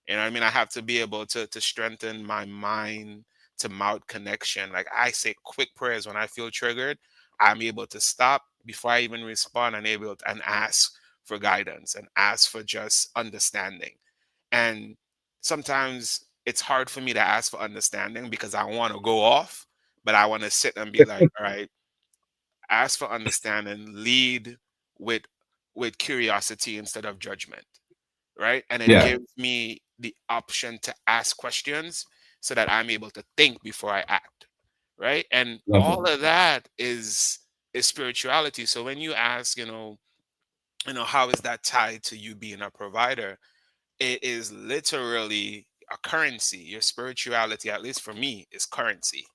B: You know what I mean? I have to be able to strengthen my mind to mouth connection. Like I say quick prayers when I feel triggered. I'm able to stop before I even respond and able to, and ask for guidance and ask for just understanding. And sometimes it's hard for me to ask for understanding because I want to go off, but I want to sit and be like, all right, ask for understanding, lead with curiosity instead of judgment, right? And it
A: Yeah.
B: gives me the option to ask questions so that I'm able to think before I act, right? And
A: Love it.
B: all of that is spirituality. So when you ask, how is that tied to you being a provider? It is literally a currency. Your spirituality, at least for me, is currency,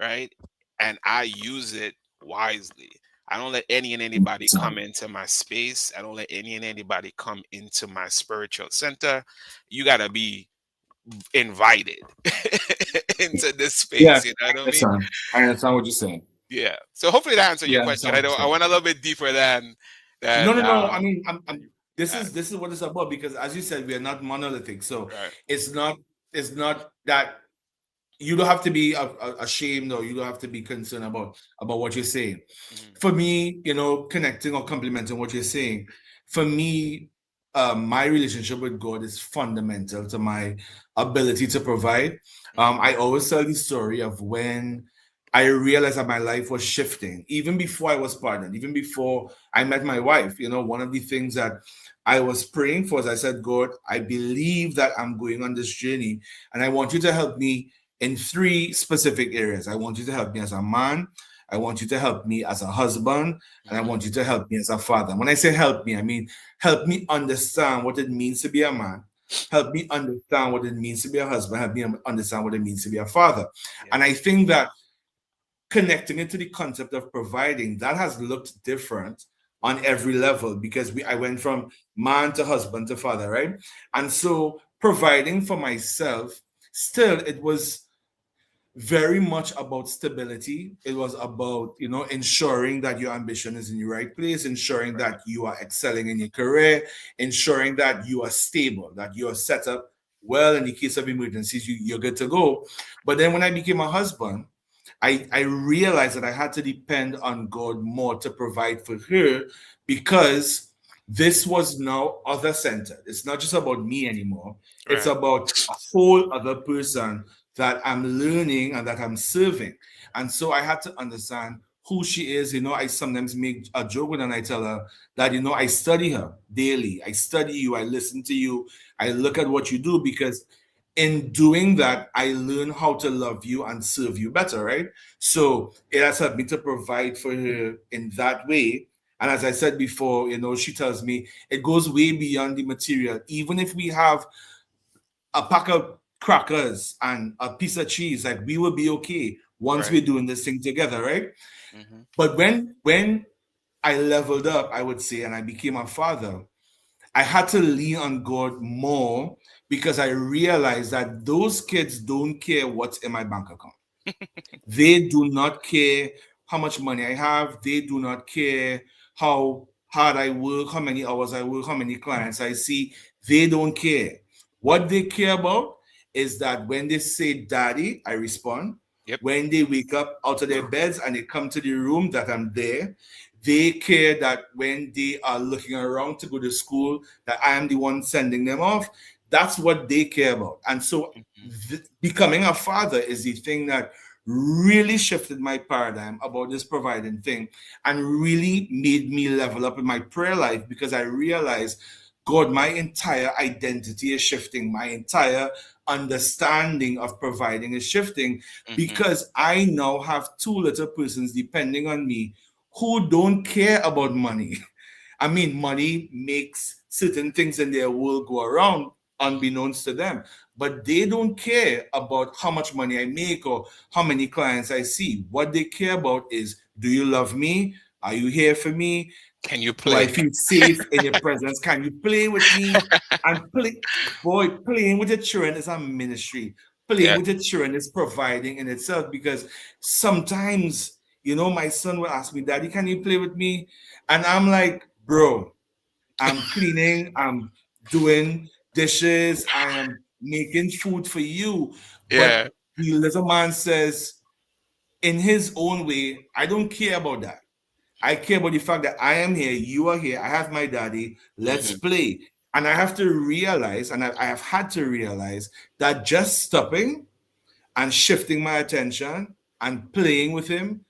B: right? And I use it wisely. I don't let any and anybody come into my space. I don't let any and anybody come into my spiritual center. You got to be invited into this
A: Yeah,
B: space. You know
A: I
B: what I mean?
A: understand. I understand what you're saying.
B: Yeah. So hopefully that answered your
A: Yeah, I
B: question.
A: understand what you're
B: I
A: saying.
B: went a little bit deeper than
A: No, no, no. I
B: um.
A: mean, this
B: uh,
A: is what it's about because, as you said, we are not monolithic. So
B: right.
A: it's not that you don't have to be ashamed or you don't have to be concerned about what you're saying.
B: Hmm.
A: For me, connecting or complementing what you're saying, for me, my relationship with God is fundamental to my ability to provide.
B: Hmm.
A: I always tell the story of when I realized that my life was shifting, even before I was partnered, even before I met my wife. One of the things that I was praying for is I said, God, I believe that I'm going on this journey, and I want you to help me in three specific areas. I want you to help me as a man. I want you to help me as a husband, and I
B: Hmm.
A: want you to help me as a father. When I say help me, I mean help me understand what it means to be a man. Help me understand what it means to be a husband. Help me understand what it means to be a father.
B: Yeah.
A: And I think that connecting it to the concept of providing, that has looked different on every level because I went from man to husband to father, right? And so providing for myself, still, it was very much about stability. It was about, ensuring that your ambition is in the right place, ensuring
B: Right.
A: that you are excelling in your career, ensuring that you are stable, that you are set up well in the case of emergencies, you're good to go. But then when I became a husband, I realized that I had to depend on God more to provide for her because this was now other centered. It's not just about me anymore. It's
B: Right.
A: about a whole other person that I'm learning and that I'm serving. And so I had to understand who she is. I sometimes make a joke with her and I tell her that, I study her daily. I study you, I listen to you, I look at what you do because in doing that, I learn how to love you and serve you better, right? So it has helped me to provide for her in that way. And as I said before, she tells me it goes way beyond the material. Even if we have a pack of crackers and a piece of cheese, like we will be okay once
B: Right.
A: we're doing this thing together, right?
B: Hmm.
A: But when I leveled up, I would say, and I became a father, I had to lean on God more because I realized that those kids don't care what's in my bank account. They do not care how much money I have. They do not care how hard I work, how many hours I work, how many clients I see. They don't care. What they care about is that when they say daddy, I respond.
B: Yep.
A: When they wake up out of their beds and they come to the room, that I'm there. They care that when they are looking around to go to school, that I am the one sending them off. That's what they care about. And so
B: Hmm.
A: becoming a father is the thing that really shifted my paradigm about this providing thing and really made me level up in my prayer life because I realized, God, my entire identity is shifting. My entire understanding of providing is shifting
B: Hmm.
A: because I now have two little persons depending on me who don't care about money. I mean, money makes certain things in their world go around unbeknownst to them, but they don't care about how much money I make or how many clients I see. What they care about is, do you love me? Are you here for me?
B: Can you
A: Do I
B: play?
A: feel safe in your presence? Can you play with me? And boy, playing with your children is a ministry. Playing
B: Yeah.
A: with your children is providing in itself because sometimes, my son will ask me, Daddy, can you play with me? And I'm like, bro, I'm cleaning, I'm doing dishes, I am making food for you.
B: Yeah.
A: But the little man says, in his own way, I don't care about that. I care about the fact that I am here, you are here, I have my daddy, let's
B: Hmm.
A: play. And I have to realize, and I have had to realize that just stopping and shifting my attention and playing with him,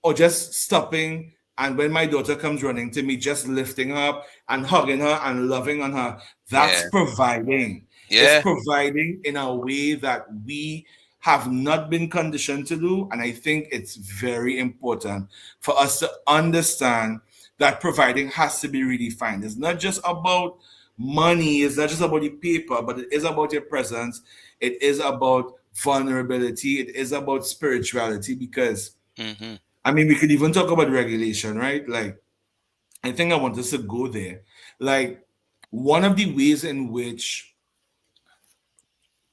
A: or just stopping, and when my daughter comes running to me, just lifting her up and hugging her and loving on her, that's
B: Yeah.
A: providing. It's
B: Yeah.
A: providing in a way that we have not been conditioned to do. And I think it's very important for us to understand that providing has to be redefined. It's not just about money, it's not just about the paper, but it is about your presence, it is about vulnerability, it is about spirituality. Because
B: Hmm.
A: I mean, we could even talk about regulation, right? Like, I think I want us to go there. Like, one of the ways in which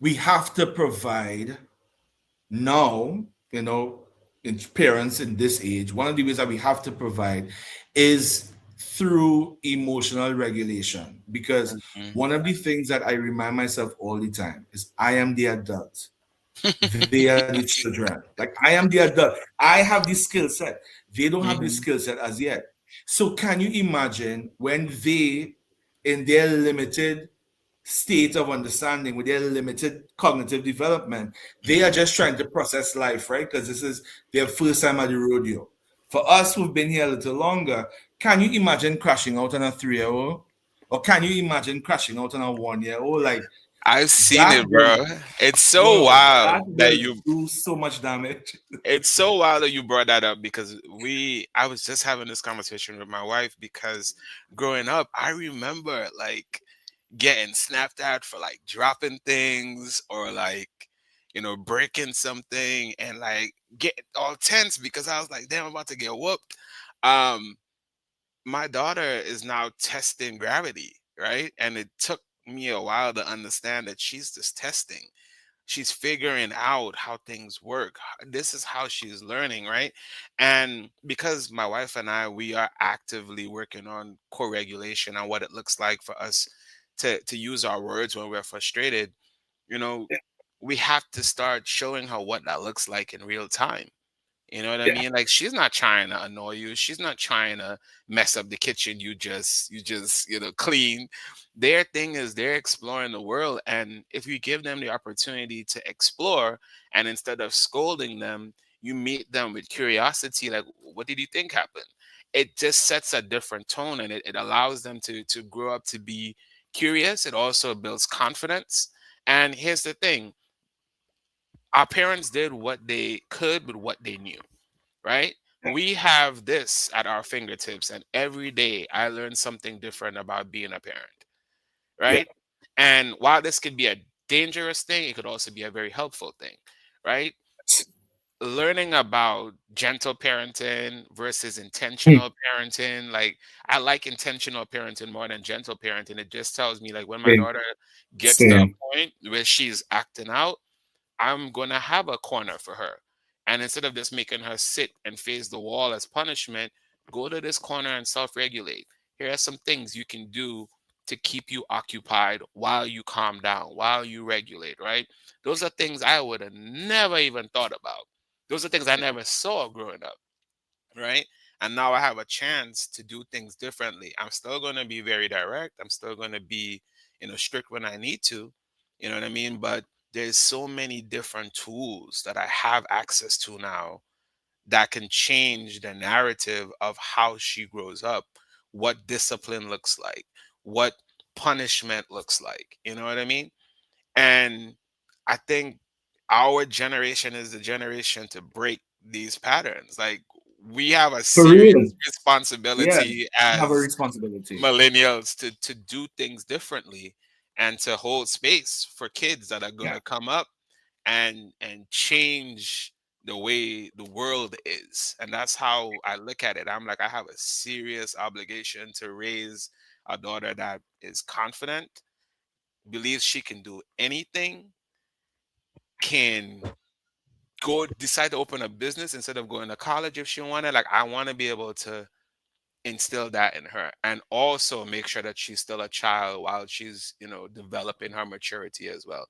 A: we have to provide now, you know, in parents in this age, one of the ways that we have to provide is through emotional regulation. Because
B: Hmm.
A: one of the things that I remind myself all the time is I am the adult. They are the children. Like, I am the adult. I have the skill set. They don't have the
B: Hmm.
A: skill set as yet. So can you imagine when they, in their limited state of understanding, with their limited cognitive development, they are
B: Hmm.
A: just trying to process life, right? Because this is their first time at the rodeo. For us who've been here a little longer, can you imagine crashing out on a 3-year-old? Or can you imagine crashing out on a 1-year-old? Like,
B: I've seen
A: that
B: it,
A: will,
B: bro. It's so
A: bro, that
B: wild that
A: will
B: you.
A: do so much damage.
B: It's so wild that you brought that up because I was just having this conversation with my wife because growing up, I remember like getting snapped at for like dropping things or like, breaking something and like get all tense because I was like, damn, I'm about to get whooped. Um, my daughter is now testing gravity, right? And it took me a while to understand that she's just testing. She's figuring out how things work. This is how she's learning, right? And because my wife and I, we are actively working on co-regulation and what it looks like for us to use our words when we're frustrated, you know, we have to start showing her what that looks like in real time. You know what I
A: Yeah.
B: mean? Like she's not trying to annoy you. She's not trying to mess up the kitchen. You just clean. Their thing is they're exploring the world, and if you give them the opportunity to explore, and instead of scolding them, you meet them with curiosity. Like, what did you think happened? It just sets a different tone, and it allows them to grow up to be curious. It also builds confidence. And here's the thing: our parents did what they could with what they knew, right? We have this at our fingertips, and every day I learn something different about being a parent,
A: Yeah.
B: right? And while this could be a dangerous thing, it could also be a very helpful thing, right? Learning about gentle parenting versus
A: Hmm.
B: intentional parenting. Like, I like intentional parenting more than gentle parenting. It just tells me, like, when my
A: Same.
B: daughter gets to a
A: Same.
B: point where she's acting out, I'm going to have a corner for her. And instead of just making her sit and face the wall as punishment, go to this corner and self regulate. Here are some things you can do to keep you occupied while you calm down, while you regulate, right? Those are things I would have never even thought about. Those are things I never saw growing up, right? And now I have a chance to do things differently. I'm still going to be very direct. I'm still going to be, strict when I need to. You know what I mean? But there's so many different tools that I have access to now that can change the narrative of how she grows up, what discipline looks like, what punishment looks like. You know what I mean? And I think our generation is the generation to break these patterns. Like, we have a
A: For
B: serious
A: real. Yeah.
B: responsibility
A: Have a
B: as
A: responsibility.
B: millennials to do things differently and to hold space for kids that are going
A: Yeah.
B: to come up and change the way the world is. And that's how I look at it. I'm like, I have a serious obligation to raise a daughter that is confident, believes she can do anything, can go decide to open a business instead of going to college if she wanted. Like, I want to be able to instill that in her, and also make sure that she's still a child while she's, developing her maturity as well.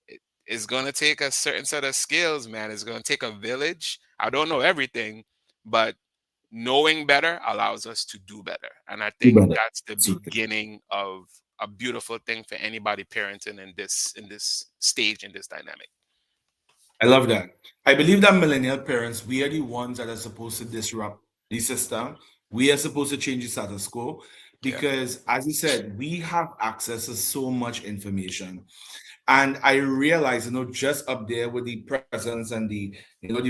B: It is going to take a certain set of skills, man. It's going to take a village. I don't know everything, but knowing better allows us to do better. And I
A: You
B: think
A: better.
B: that's the
A: Super.
B: beginning of a beautiful thing for anybody parenting in this stage, in this dynamic.
A: I love that. I believe that millennial parents, we are the ones that are supposed to disrupt the system. We are supposed to change the status quo
B: Yeah.
A: because, as you said, we have access to so much information. And I realize, just up there with the presence and the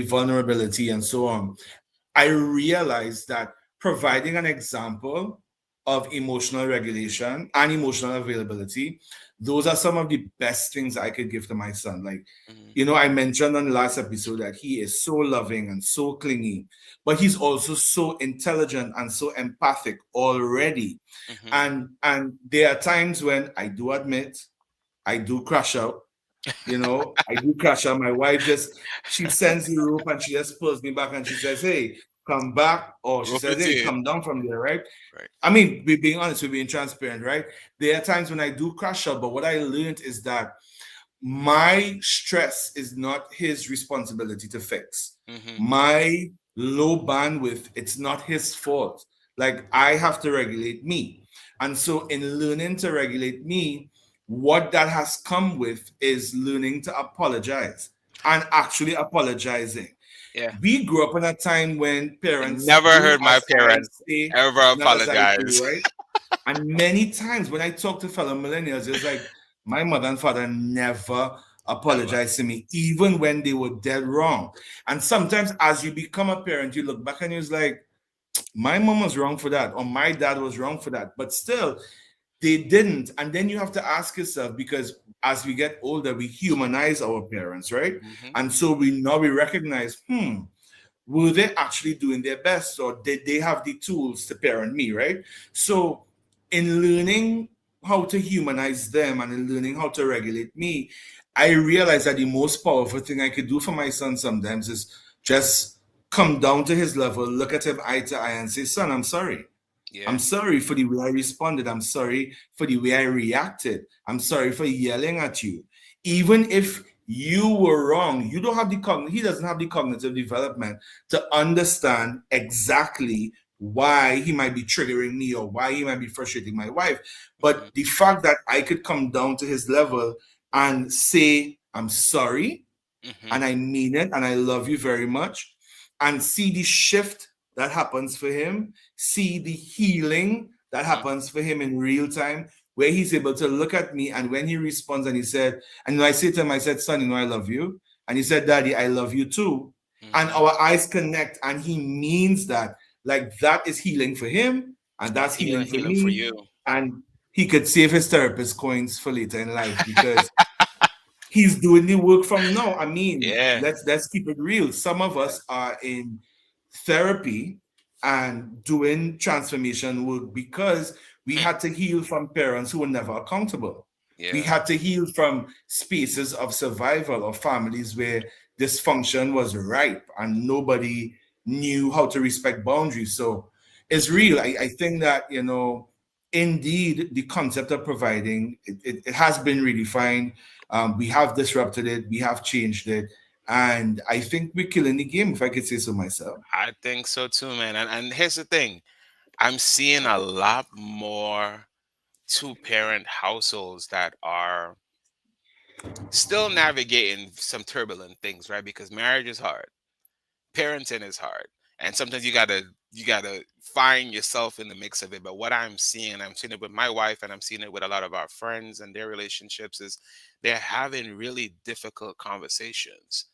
A: vulnerability and so on, I realized that providing an example of emotional regulation and emotional availability, those are some of the best things I could give to my son. Like,
B: Hmm.
A: I mentioned on the last episode that he is so loving and so clingy, but he's also so intelligent and so empathic already.
B: Hmm.
A: And there are times when I do admit I do crash out. I do crash out. My wife she sends the rope and she just pulls me back and she says, "Hey, come back." Or she
B: Rope
A: says,
B: it
A: "Hey,
B: in.
A: come down from there," right?
B: Right.
A: I mean, we're being honest, we're being transparent, right? There are times when I do crash out, but what I learned is that my stress is not his responsibility to fix.
B: Hmm.
A: My low bandwidth, it's not his fault. Like I have to regulate me. And so in learning to regulate me, what that has come with is learning to apologize and actually apologizing.
B: Yeah.
A: We grew up in a time when
B: I
A: parents
B: never
A: do
B: heard my
A: as I
B: parents
A: say,
B: ever
A: not as I do,
B: apologize.
A: right? And many times when I talk to fellow millennials, it's like my mother and father never
B: Never.
A: apologized to me, even when they were dead wrong. And sometimes as you become a parent, you look back and you're like, my mom was wrong for that, or my dad was wrong for that. But still, they didn't. And then you have to ask yourself, because as we get older, we humanize our parents, right?
B: Hmm.
A: And so we recognize, were they actually doing their best, or did they have the tools to parent me, right? So in learning how to humanize them and in learning how to regulate me, I realized that the most powerful thing I could do for my son sometimes is just come down to his level, look at him eye to eye and say, "Son, I'm sorry. I'm
B: Yeah.
A: sorry for the way I responded. I'm sorry for the way I reacted. I'm sorry for yelling at you. Even if you were wrong, you don't have he doesn't have the cognitive development to understand exactly why he might be triggering me or why he might be frustrating my wife.
B: Hmm.
A: But the fact that I could come down to his level and say, I'm sorry,
B: Hmm.
A: and I mean it, and I love you very much, and see the shift that happens for him, see the healing that
B: Hmm.
A: happens for him in real time, where he's able to look at me, and when he responds and he said, and I say to him, I said, "Son, I love you," and he said, "Daddy, I love you too," and
B: Hmm.
A: our eyes connect, and he means that, like that is healing for him, and
B: And
A: that's healing for
B: healing for
A: me,
B: you.
A: and he could save his therapist coins for later in life because he's doing the work from now. I mean,
B: Yeah.
A: let's keep it real. Some of
B: Yeah.
A: us are in therapy and doing transformation work because we
B: Hmm.
A: had to heal from parents who were never accountable. We
B: Yeah.
A: had to heal from spaces of survival or families where dysfunction was ripe and nobody knew how to respect boundaries. So it's
B: Hmm.
A: real. I think that, indeed, the concept of providing, it has been redefined. We have disrupted it, we have changed it, and I think we're killing the game, if I could say so myself.
B: I think so too, man. And here's the thing. I'm seeing a lot more two parent households that are still navigating some turbulent things, right? Because marriage is hard, parenting is hard, and sometimes you gotta find yourself in the mix of it. But what I'm seeing it with my wife, and I'm seeing it with a lot of our friends and their relationships, is they're having really difficult conversations,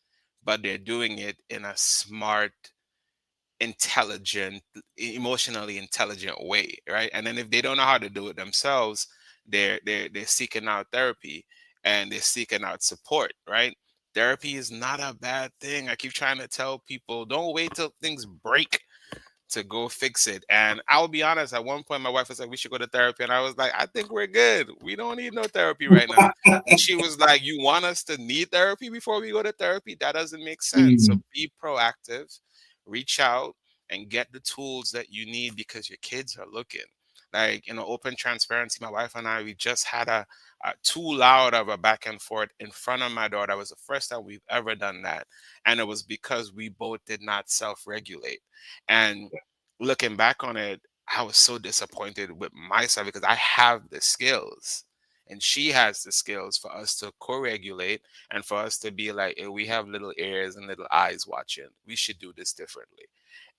B: but they're doing it in a smart, intelligent, emotionally intelligent way, right? And then if they don't know how to do it themselves, they're seeking out therapy, and they're seeking out support, right? Therapy is not a bad thing. I keep trying to tell people, don't wait till things break to go fix it. And I'll be honest, at one point my wife was like, we should go to therapy. And I was like, I think we're good. We don't need no therapy right now. And she was like, you want us to need therapy before we go to therapy? That doesn't make sense. So
A: Mm,
B: be proactive, reach out, and get the tools that you need because your kids are looking. Like, open transparency, my wife and I, we just had a too loud of a back and forth in front of my daughter. It was the first time we've ever done that. And it was because we both did not self regulate. And looking back on it, I was so disappointed with myself because I have the skills and she has the skills for us to co-regulate and for us to be like, "Hey, we have little ears and little eyes watching. We should do this differently."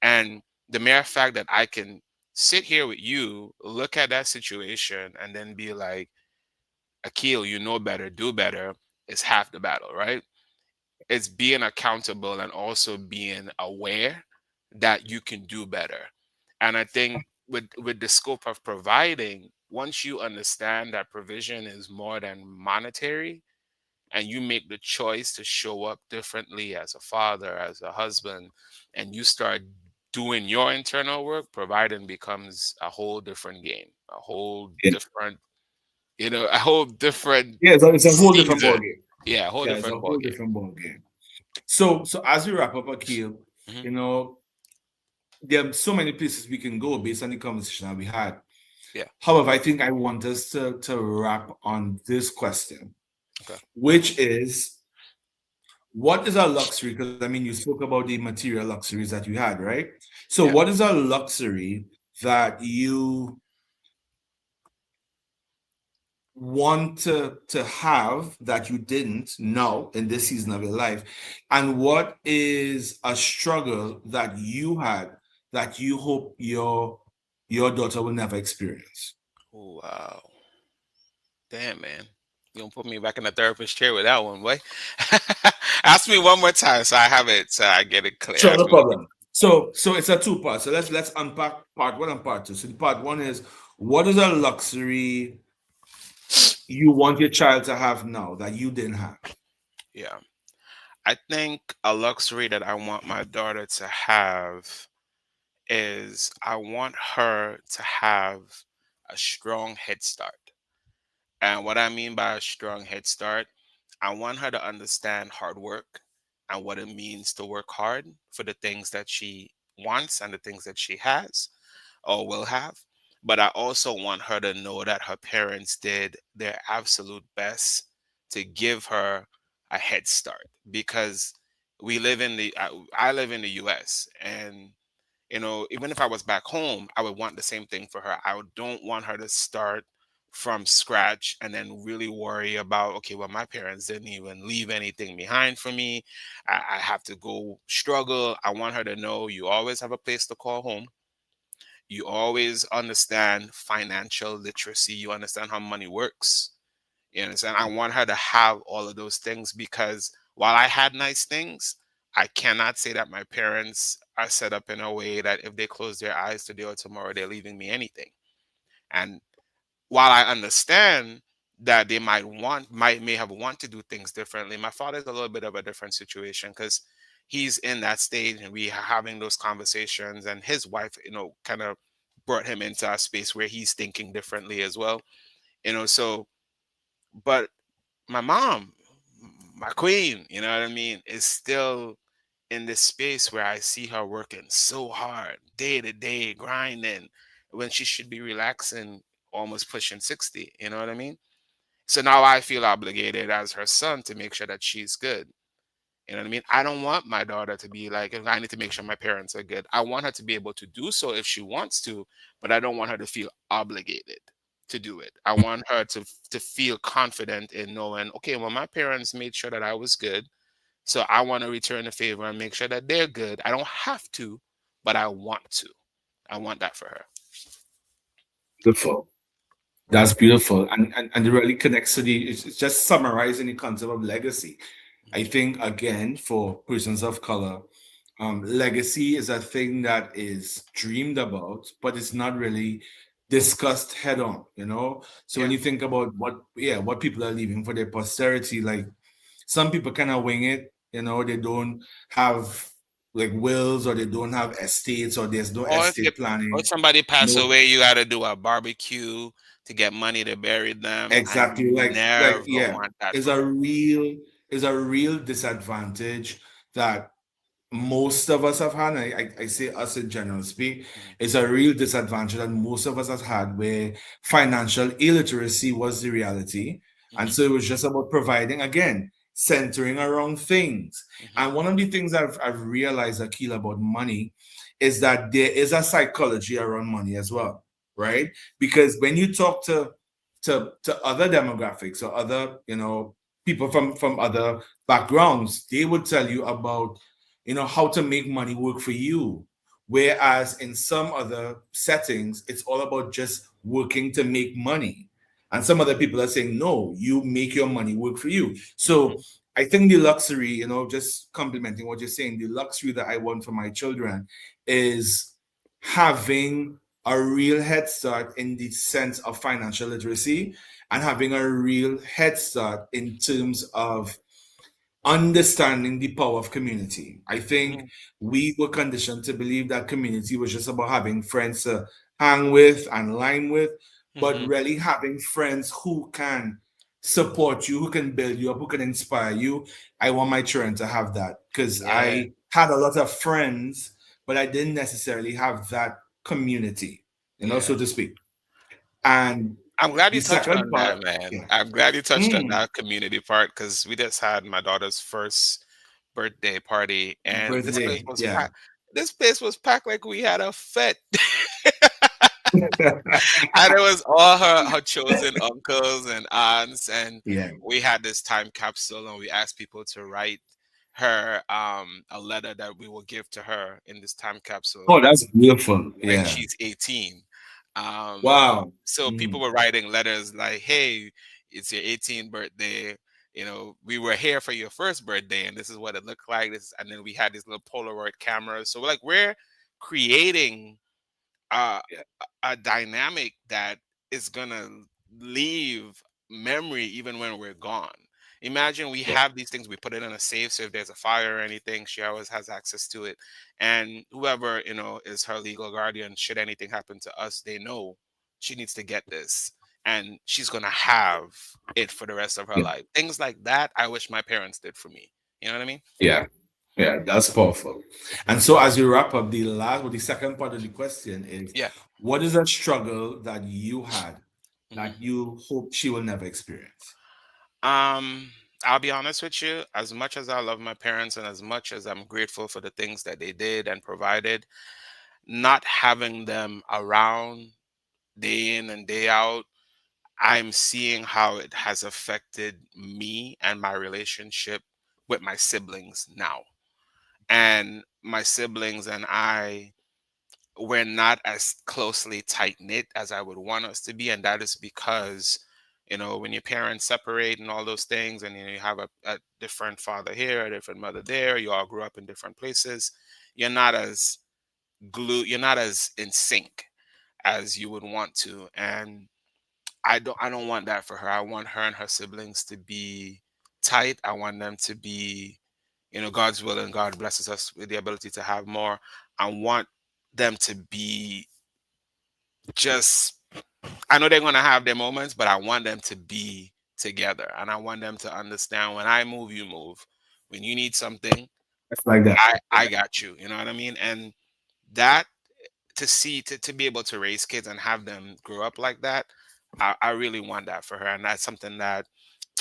B: And the mere fact that I can sit here with you, look at that situation, and then be like, "Akeel, you know better, do better," is half the battle, right? It's being accountable and also being aware that you can do better. And I think with the scope of providing, once you understand that provision is more than monetary, and you make the choice to show up differently as a father, as a husband, and you start doing your internal work, providing becomes a whole different game, a whole
A: Yeah,
B: different, a whole different
A: yeah, it's a whole different
B: season.
A: ballgame.
B: Yeah, a whole
A: Yeah, it's a
B: different ball
A: whole
B: game.
A: different ballgame. So as we wrap up, Akil,
B: Hmm.
A: you know, there are so many places we can go based on the conversation that we had.
B: Yeah.
A: However, I think I want us to wrap on this question,
B: Okay.
A: which is what is a luxury? Because I mean, you spoke about the material luxuries that you had, right? So,
B: Yeah.
A: what is a luxury that you want to have that you didn't know in this season of your life? And what is a struggle that you had that you hope your daughter will never experience?
B: Wow. Damn, man. You gonna put me back in the therapist chair with that one, boy. Ask me one more time so I have it, so I get it clear.
A: Sure,
B: Ask
A: no
B: me one
A: problem. So it's a two part. So let's unpack part one and part two. So the part one is what is a luxury you want your child to have now that you didn't have?
B: Yeah. I think a luxury that I want my daughter to have is I want her to have a strong head start. And what I mean by a strong head start, I want her to understand hard work and what it means to work hard for the things that she wants and the things that she has or will have. But I also want her to know that her parents did their absolute best to give her a head start because I live in the US, and even if I was back home, I would want the same thing for her. Don't want her to start from scratch and then really worry about, okay, well, my parents didn't even leave anything behind for me. I have to go struggle. I want her to know you always have a place to call home. You always understand financial literacy. You understand how money works. You understand? I want her to have all of those things because while I had nice things, I cannot say that my parents are set up in a way that if they close their eyes today or tomorrow, they're leaving me anything. And while I understand that they may have want to do things differently, my father's a little bit of a different situation because he's in that stage and we are having those conversations, and his wife, kind of brought him into a space where he's thinking differently as well. So but my mom, my queen, you know what I mean, is still in this space where I see her working so hard, day to day, grinding, when she should be relaxing, almost pushing 60. You know what I mean? So now I feel obligated as her son to make sure that she's good. You know what I mean? I don't want my daughter to be like, I need to make sure my parents are good. I want her to be able to do so if she wants to, but I don't want her to feel obligated to do it. I want her to feel confident in knowing, okay, well, my parents made sure that I was good. So I want to return the favor and make sure that they're good. I don't have to, but I want to. I want that for her.
A: Beautiful. That's beautiful. And it really connects to it's just summarizing the concept of legacy. I think again, for persons of color, legacy is a thing that is dreamed about, but it's not really discussed head on, you know? So when
B: Yeah.
A: you think about what people are leaving for their posterity, like some people kind of wing it, you know, they don't have like wills or they don't have estates or there's no
B: Or if you,
A: estate
B: or
A: planning.
B: somebody pass
A: No,
B: away, you got to do a barbecue to get money to bury them. I
A: exactly. Like
B: never
A: yeah,
B: want that
A: is
B: for
A: a
B: her.
A: real is a real disadvantage that most of us have had, and I say us in general speak,
B: Mhm.
A: is a real disadvantage that most of us have had where financial illiteracy was the reality. And
B: Mhm.
A: so it was just about providing, again, centering around things.
B: Mhm.
A: And one of the things I've realized, Akil, about money is that there is a psychology around money as well,
B: Mhm.
A: right? Because when you talk to other demographics or other, people from other backgrounds, they would tell you about how to make money work for you. Whereas in some other settings, it's all about just working to make money. And some other people are saying, no, you make your money work for you. So
B: Mhm.
A: I think the luxury, just complementing what you're saying, the luxury that I want for my children is having a real head start in the sense of financial literacy and having a real head start in terms of understanding the power of community. I think
B: Mhm.
A: we were conditioned to believe that community was just about having friends to hang with and line with, but
B: Mhm.
A: really having friends who can support you, who can build you up, who can inspire you. I want my children to have that because
B: Yeah.
A: I had a lot of friends, but I didn't necessarily have that community,
B: Yeah.
A: so to speak. And
B: I'm glad
A: the
B: you touched
A: second
B: on
A: part,
B: that, man.
A: yeah,
B: I'm glad you touched on
A: mm,
B: that community part because we just had my daughter's first birthday party, and this place
A: birthday,
B: was
A: yeah.
B: packed. This place was packed like we had a fete. And it was all her chosen uncles and aunts, and
A: Yeah.
B: we had this time capsule, and we asked people to write her a letter that we will give to her in this time
A: Oh,
B: capsule
A: that's beautiful.
B: when
A: Yeah.
B: she's 18. Um,
A: Wow.
B: so people
A: Mhm.
B: were writing letters like, "Hey, it's your 18th birthday. We were here for your first birthday, and this is what it looked like." And then we had these little Polaroid cameras. So we're creating uh,
A: Yeah.
B: a dynamic that is gonna leave memory even when we're gone. Imagine we
A: Yeah.
B: have these things, we put it in a safe, so if there's a fire or anything, she always has access to it. And whoever, is her legal guardian, should anything happen to us, they know she needs to get this. And she's gonna have it for the rest of her
A: Yeah.
B: life. Things like that, I wish my parents did for me. You know what I mean?
A: Yeah. Yeah. That's powerful. And so as we wrap up, the second part of the question is,
B: Yeah.
A: what is a struggle that you had
B: Mhm.
A: that you hope she will never experience?
B: Um, I'll be honest with you, as much as I love my parents and as much as I'm grateful for the things that they did and provided, not having them around day in and day out, I'm seeing how it has affected me and my relationship with my siblings now. And my siblings and I, we're not as closely tight knit as I would want us to be, and that is because when your parents separate and all those things, and you have a different father here, a different mother there, you all grew up in different places. You're not as you're not as in sync as you would want to, and I don't want that for her. I want her and her siblings to be tight. I want them to be God's will, and God blesses us with the ability to have more. I want them to be just, I know they're going to have their moments, but I want them to be together. And I want them to understand, when I move, you move. When you need something,
A: It's like that.
B: I got you. You know what I mean? And that, to be able to raise kids and have them grow up like that, I really want that for her. And that's something that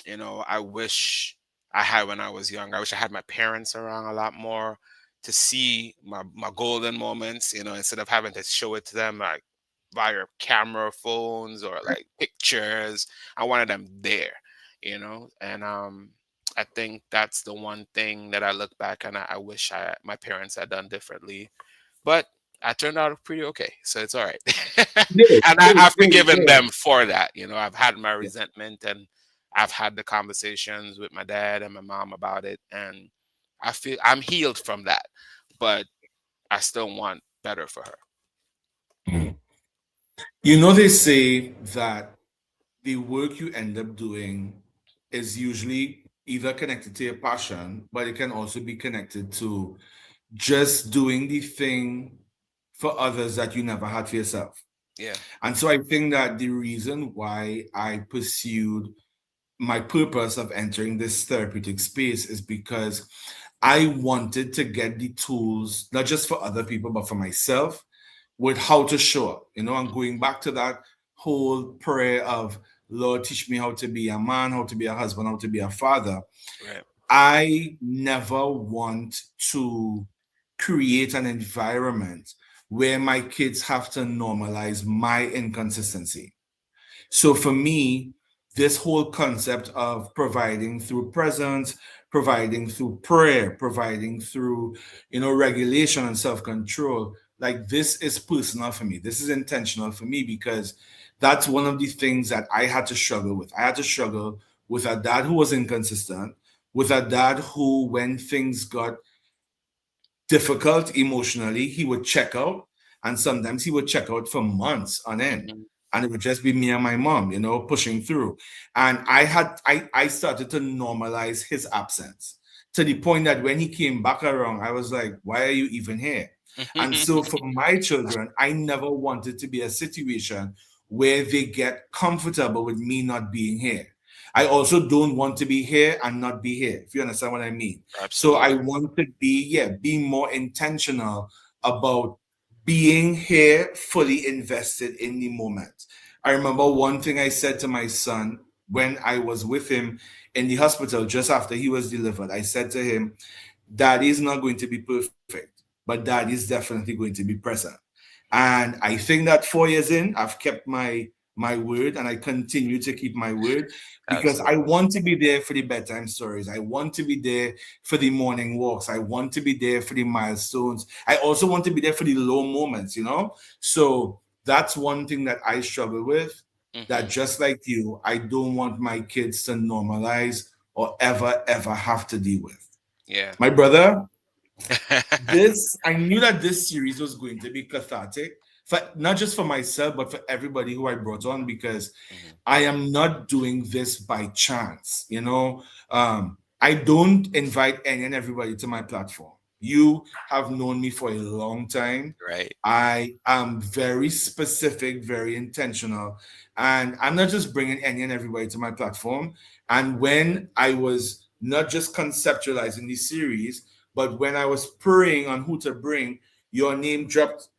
B: I wish I had when I was young. I wish I had my parents around a lot more to see my golden moments, instead of having to show it to them like via camera phones or like pictures. I wanted them there, and I think that's the one thing that I look back and I wish my parents had done differently. But I turned out pretty okay, so it's all right.
A: Good,
B: And
A: good,
B: I've
A: good,
B: forgiven
A: good.
B: them for that. I've had my
A: Yeah.
B: resentment, and I've had the conversations with my dad and my mom about it, and I feel I'm healed from that. But I still want better for her.
A: Mm. They say that the work you end up doing is usually either connected to your passion, but it can also be connected to just doing the thing for others that you never had for yourself.
B: Yeah.
A: And so I think that the reason why I pursued my purpose of entering this therapeutic space is because I wanted to get the tools, not just for other people, but for myself, with how to show up, and going back to that whole prayer of, Lord, teach me how to be a man, how to be a husband, how to be a father.
B: Right.
A: I never want to create an environment where my kids have to normalize my inconsistency. So for me, this whole concept of providing through presence, providing through prayer, providing through, regulation and self-control, like this is personal for me. This is intentional for me because that's one of the things that I had to struggle with. I had to struggle with a dad who was inconsistent, with a dad who, when things got difficult emotionally, he would check out. And sometimes he would check out for months on end.
B: Mhm.
A: And it would just be me and my mom, pushing through. And I started to normalize his absence to the point that when he came back around, I was like, why are you even here? And so for my children, I never wanted to be a situation where they get comfortable with me not being here. I also don't want to be here and not be here, if you understand what I mean. So I
B: Absolutely.
A: want to be more intentional about being here, fully invested in the moment. I remember one thing I said to my son when I was with him in the hospital just after he was delivered. I said to him, Daddy is not going to be perfect, but Daddy is definitely going to be present. And I think that 4 years in, I've kept my word and I continue to keep my word because I
B: Absolutely.
A: want to be there for the bedtime stories. I want to be there for the morning walks. I want to be there for the milestones. I also want to be there for the low moments. So that's one thing that I struggle with, that
B: Hmm.
A: just like you, I don't want my kids to normalize or ever have to deal with.
B: Yeah.
A: My brother, I knew that this series was going to be cathartic, for not just for myself but for everybody who I brought on, because
B: Mhm.
A: I am not doing this by chance. I don't invite any and everybody to my platform. You have known me for a long time.
B: Right.
A: I am very specific, very intentional, and I'm not just bringing any and everybody to my platform. And when I was not just conceptualizing the series, but when I was praying on who to bring, your name dropped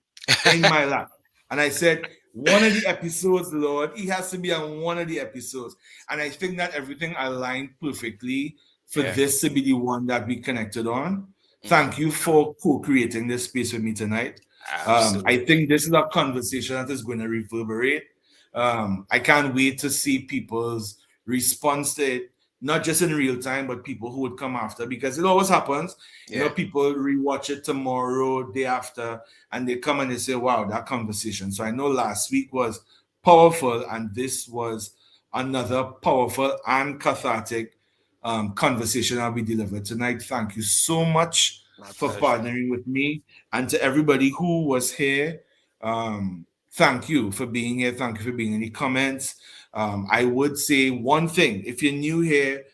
A: in my lap. And I said, one of the episodes, Lord, he has to be on one of the episodes. And I think that everything aligned perfectly for
B: Yeah.
A: this to be the one that we connected on.
B: Hmm.
A: Thank you for co-creating this space with me tonight. I
B: Absolutely.
A: think this is a conversation that is going to reverberate. I can't wait to see people's response to it, not just in real time, but people who would come after, because it always happens.
B: Yeah.
A: People rewatch it tomorrow, day after, and they come and they say, wow, that conversation. So I know last week was powerful, and this was another powerful and cathartic conversation that we delivered tonight. Thank you so much
B: My
A: for
B: pleasure.
A: partnering with me. And to everybody who was here, thank you for being here. Thank you for being in the comments. I would say one thing: if you're new here,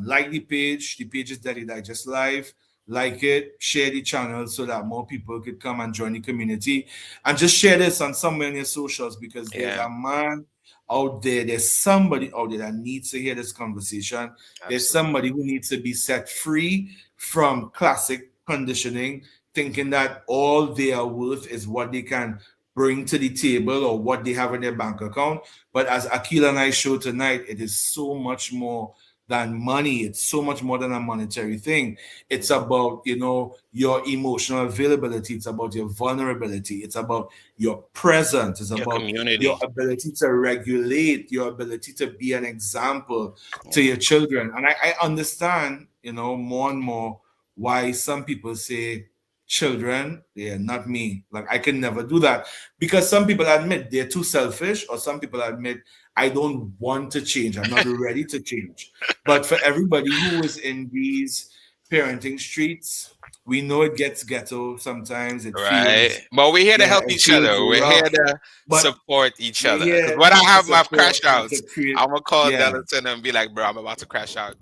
A: like the page. The page is Daily Digest Live. Like it, share the channel so that more people could come and join the community. And just share this on somewhere in your socials, because there's
B: Yeah.
A: a man out there, there's somebody out there that needs to hear this conversation. There's somebody
B: Absolutely.
A: who needs to be set free from classic conditioning, thinking that all they are worth is what they can bring to the table or what they have in their bank account. But as AKEEL and I showed tonight, it is so much more than money. It's so much more than a monetary thing. It's
B: Hmm.
A: about, your emotional availability. It's about your vulnerability. It's about your presence. It's
B: Your
A: about your
B: community.
A: ability to regulate, your ability to be an example to
B: Yeah.
A: your children. And I understand, more and more why some people say, children, yeah, not me. Like, I can never do that. Because some people admit they're too selfish, or some people admit, I don't want to change. I'm not ready to change. But for everybody who is in these parenting streets, we know it gets ghetto sometimes. It
B: Right.
A: feels,
B: But we're here to
A: yeah,
B: help
A: it
B: each
A: feels
B: other. We're here
A: rough.
B: to
A: But
B: support each
A: we're
B: other. Because
A: here
B: when I
A: to
B: have my
A: support
B: crash
A: and to
B: outs,
A: create,
B: I'm gonna call
A: yeah.
B: Delaton and be like, bro, I'm about to crash out.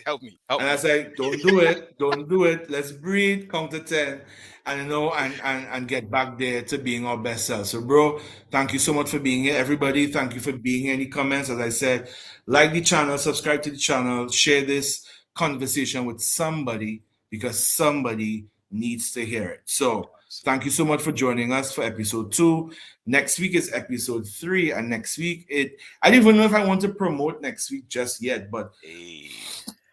B: Help me. Help
A: And I
B: me.
A: say, don't do it, don't do it. Let's breathe, count to 10, and and get back there to being our best self. So, bro, thank you so much for being here. Everybody, thank you for being here. Any comments? As I said, like the channel, subscribe to the channel, share this conversation with somebody because somebody needs to hear it. So thank you
B: Absolutely.
A: so much for joining us for episode 2. Next week is episode 3, and next week I don't even know if I want to promote next week just yet, but
B: Hey.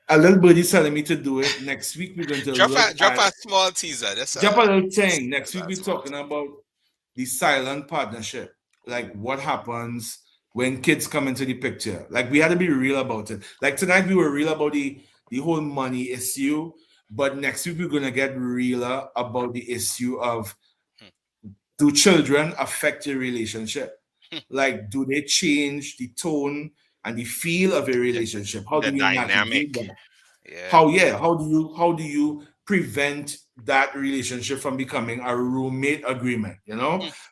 A: a little birdie's telling me to do it. Next week we're going to look
B: Drop
A: at
B: a small teaser. That's
A: jump a little
B: just
A: thing. Next week
B: a
A: we're
B: small
A: talking
B: teaser.
A: about the silent partnership, like
B: Ooh.
A: what happens when kids come into the picture. Like we had to be real about it. Like tonight we were real about the whole money issue, but next week we're gonna get realer about the issue of,
B: Hmm.
A: do children affect your relationship? Like, do they change the tone and the feel of a
B: The,
A: relationship? How
B: the
A: do we
B: dynamic.
A: navigate that?
B: Yeah.
A: How do you prevent that relationship from becoming a roommate agreement?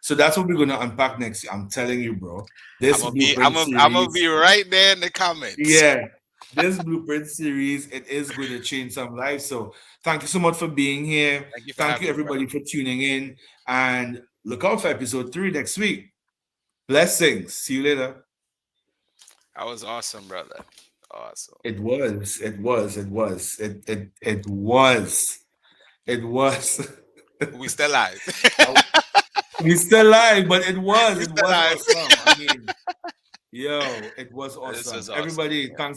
A: So that's what we're going to unpack next. I'm telling you, bro. This blueprint
B: I'm gonna be
A: series,
B: right there in the comments.
A: yeah, this blueprint series, it is going to change some lives. So thank you so much for being here.
B: Thank you for
A: Thank you
B: having me, brother.
A: everybody for tuning in, and look out for episode 3 next week. Blessings. See you later.
B: That was awesome, brother. Awesome.
A: It was.
B: We still live.
A: We still live, but
B: We
A: it
B: still
A: was
B: live.
A: awesome. I mean, yo, it was
B: This
A: awesome.
B: was awesome.
A: Everybody,
B: Yeah.
A: thanks